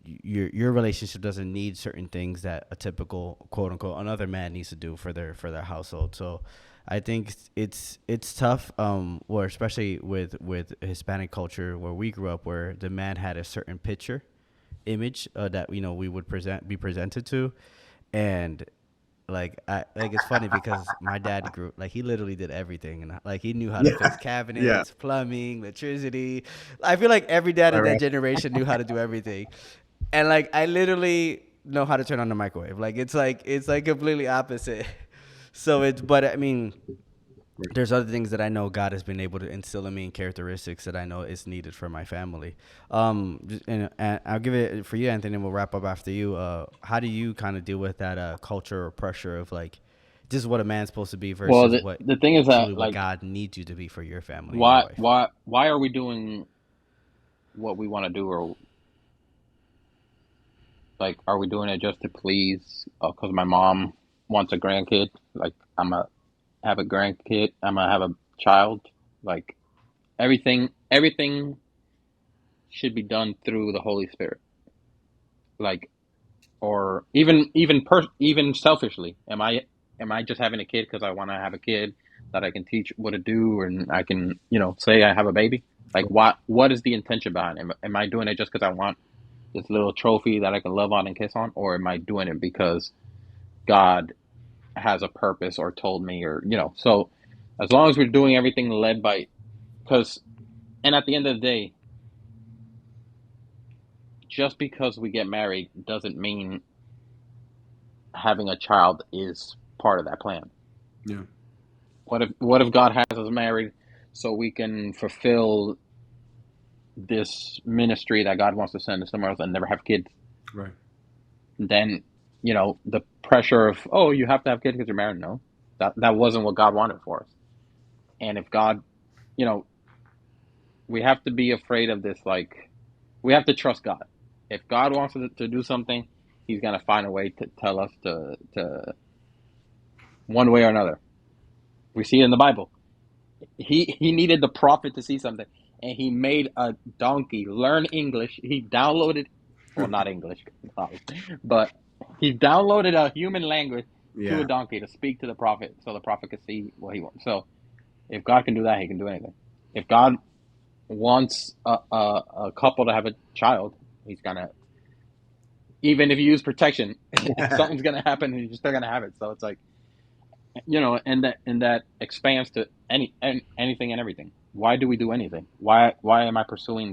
your relationship doesn't need certain things that a typical quote unquote another man needs to do for their household. So I think it's tough, or especially with Hispanic culture where we grew up, where the man had a certain picture image that we would be presented to. And like it's funny because my dad grew, like, he literally did everything, and like he knew how to Yeah, fix yeah, cabinets, plumbing, electricity. I feel like every dad right, in that right. generation knew how to do everything. And like I literally know how to turn on the microwave. Like it's like completely opposite. So it's, but I mean, there's other things that I know God has been able to instill in me, and characteristics that I know is needed for my family. And I'll give it for you, Anthony, and we'll wrap up after you. How do you kind of deal with that culture or pressure of like, this is what a man's supposed to be Well, versus the what the thing is truly that, what like, God needs you to be for your family and your why wife? why why are we doing what we want to do, or like, are we doing it just to please? Because my mom wants a grandkid. Like, I'm a have a grandkid. I'm gonna have a child. Like, everything should be done through the Holy Spirit. Like, or even selfishly, am I just having a kid because I want to have a kid that I can teach what to do, and I can, say I have a baby? Like, what is the intention behind it? Am I doing it just because I want this little trophy that I can love on and kiss on, or am I doing it because God has a purpose or told me, or so as long as we're doing everything led by, because, and at the end of the day, just because we get married doesn't mean having a child is part of that plan. Yeah, What if God has us married so we can fulfill this ministry that God wants to send us somewhere else and never have kids? right. Then, the pressure of, oh, you have to have kids because you're married. No, that wasn't what God wanted for us. And if God, you know, we have to be afraid of this, like, we have to trust God. If God wants us to do something, He's gonna find a way to tell us to one way or another. We see it in the Bible. He needed the prophet to see something, and he made a donkey learn English. He downloaded, well, not English, but he downloaded a human language to a donkey to speak to the prophet, so the prophet could see what he wants. So, if God can do that, He can do anything. If God wants a couple to have a child, He's gonna. Even if you use protection, something's gonna happen, and you're still gonna have it. So it's like, and that expands to anything and everything. Why do we do anything? Why am I pursuing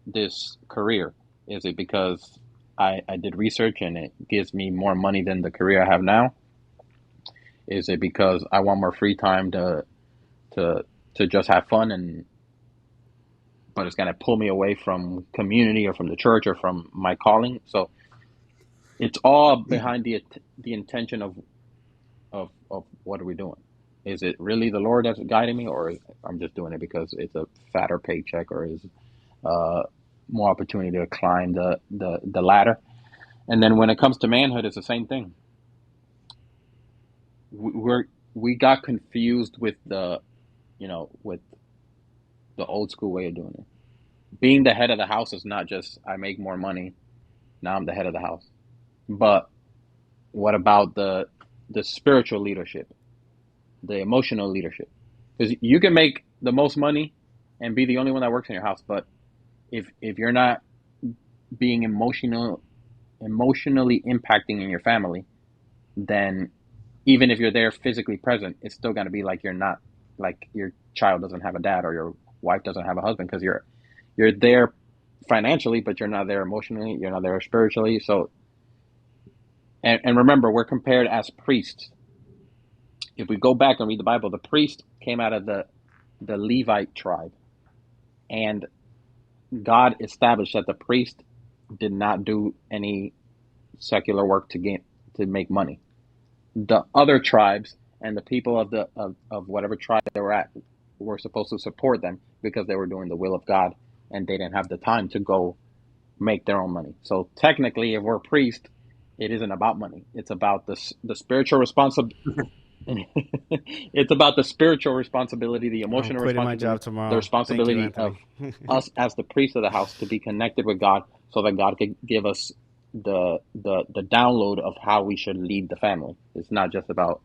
this career? Is it because I did research and it gives me more money than the career I have now? Is it because I want more free time to just have fun, but it's gonna pull me away from community or from the church or from my calling? So it's all behind the intention of what are we doing? Is it really the Lord that's guiding me, or I'm just doing it because it's a fatter paycheck, or is more opportunity to climb the ladder? And then when it comes to manhood, it's the same thing. We got confused with the old school way of doing it. Being the head of the house is not just I make more money, now I'm the head of the house. But what about the spiritual leadership, the emotional leadership? Because you can make the most money and be the only one that works in your house, but if you're not being emotionally impacting in your family, then even if you're there physically present, it's still going to be like you're not, like your child doesn't have a dad or your wife doesn't have a husband, because you're there financially, but you're not there emotionally, you're not there spiritually. So and remember, we're compared as priests. If we go back and read the Bible, the priest came out of the Levite tribe, and God established that the priest did not do any secular work to make money. The other tribes and the people of whatever tribe they were at were supposed to support them because they were doing the will of God, and they didn't have the time to go make their own money. So technically, if we're priests, it isn't about money. It's about the spiritual responsibility. It's about the spiritual responsibility, the emotional responsibility, my job tomorrow. The responsibility of us as the priest of the house to be connected with God, so that God could give us the download of how we should lead the family. It's not just about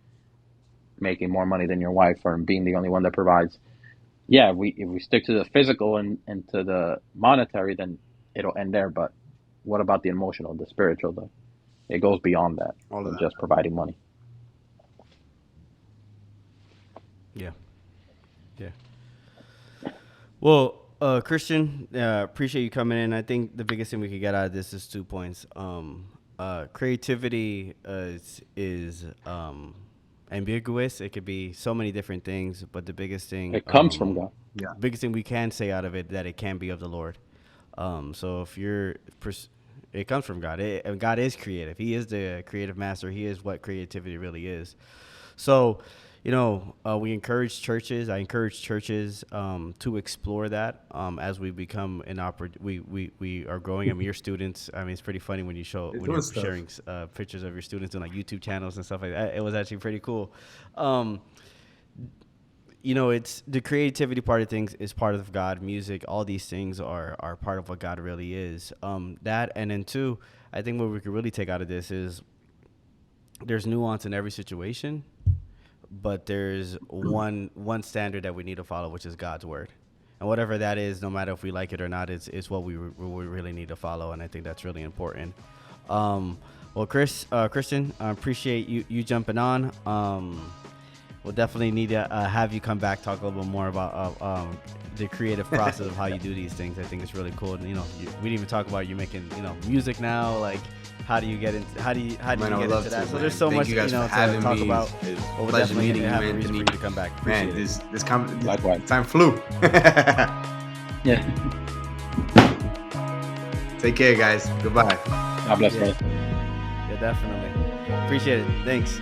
making more money than your wife or being the only one that provides. Yeah, if we stick to the physical and to the monetary, then it'll end there. But what about the emotional, the spiritual, though? It goes beyond that, just providing money. Yeah. Well, Christian, appreciate you coming in. I think the biggest thing we could get out of this is 2 points. Creativity is ambiguous. It could be so many different things, but the biggest thing, it comes from God. Yeah. Biggest thing we can say out of it, that it can be of the Lord. So if it comes from God. And God is creative. He is the creative master. He is what creativity really is. So, we encourage churches. I encourage churches to explore that as we become we are growing. I mean, your students. I mean, it's pretty funny when you're sharing pictures of your students on like YouTube channels and stuff like that. It was actually pretty cool. It's the creativity part of things is part of God. Music, all these things are part of what God really is. That, and then 2, I think what we could really take out of this is there's nuance in every situation, but there's one standard that we need to follow, which is God's word. And whatever that is, no matter if we like it or not, it's what we really need to follow. And I think that's really important. Well, Christian, I appreciate you jumping on. We'll definitely need to have you come back, talk a little bit more about the creative process of how you do these things. I think it's really cool. And, we didn't even talk about you making, music now. Like, how do you get into get into that? So there's so much, to talk about. But we'll definitely have a reason for you to come back. Man, this likewise. Time flew. Yeah. Take care, guys. Goodbye. God bless you. Yeah, definitely. Appreciate it. Thanks.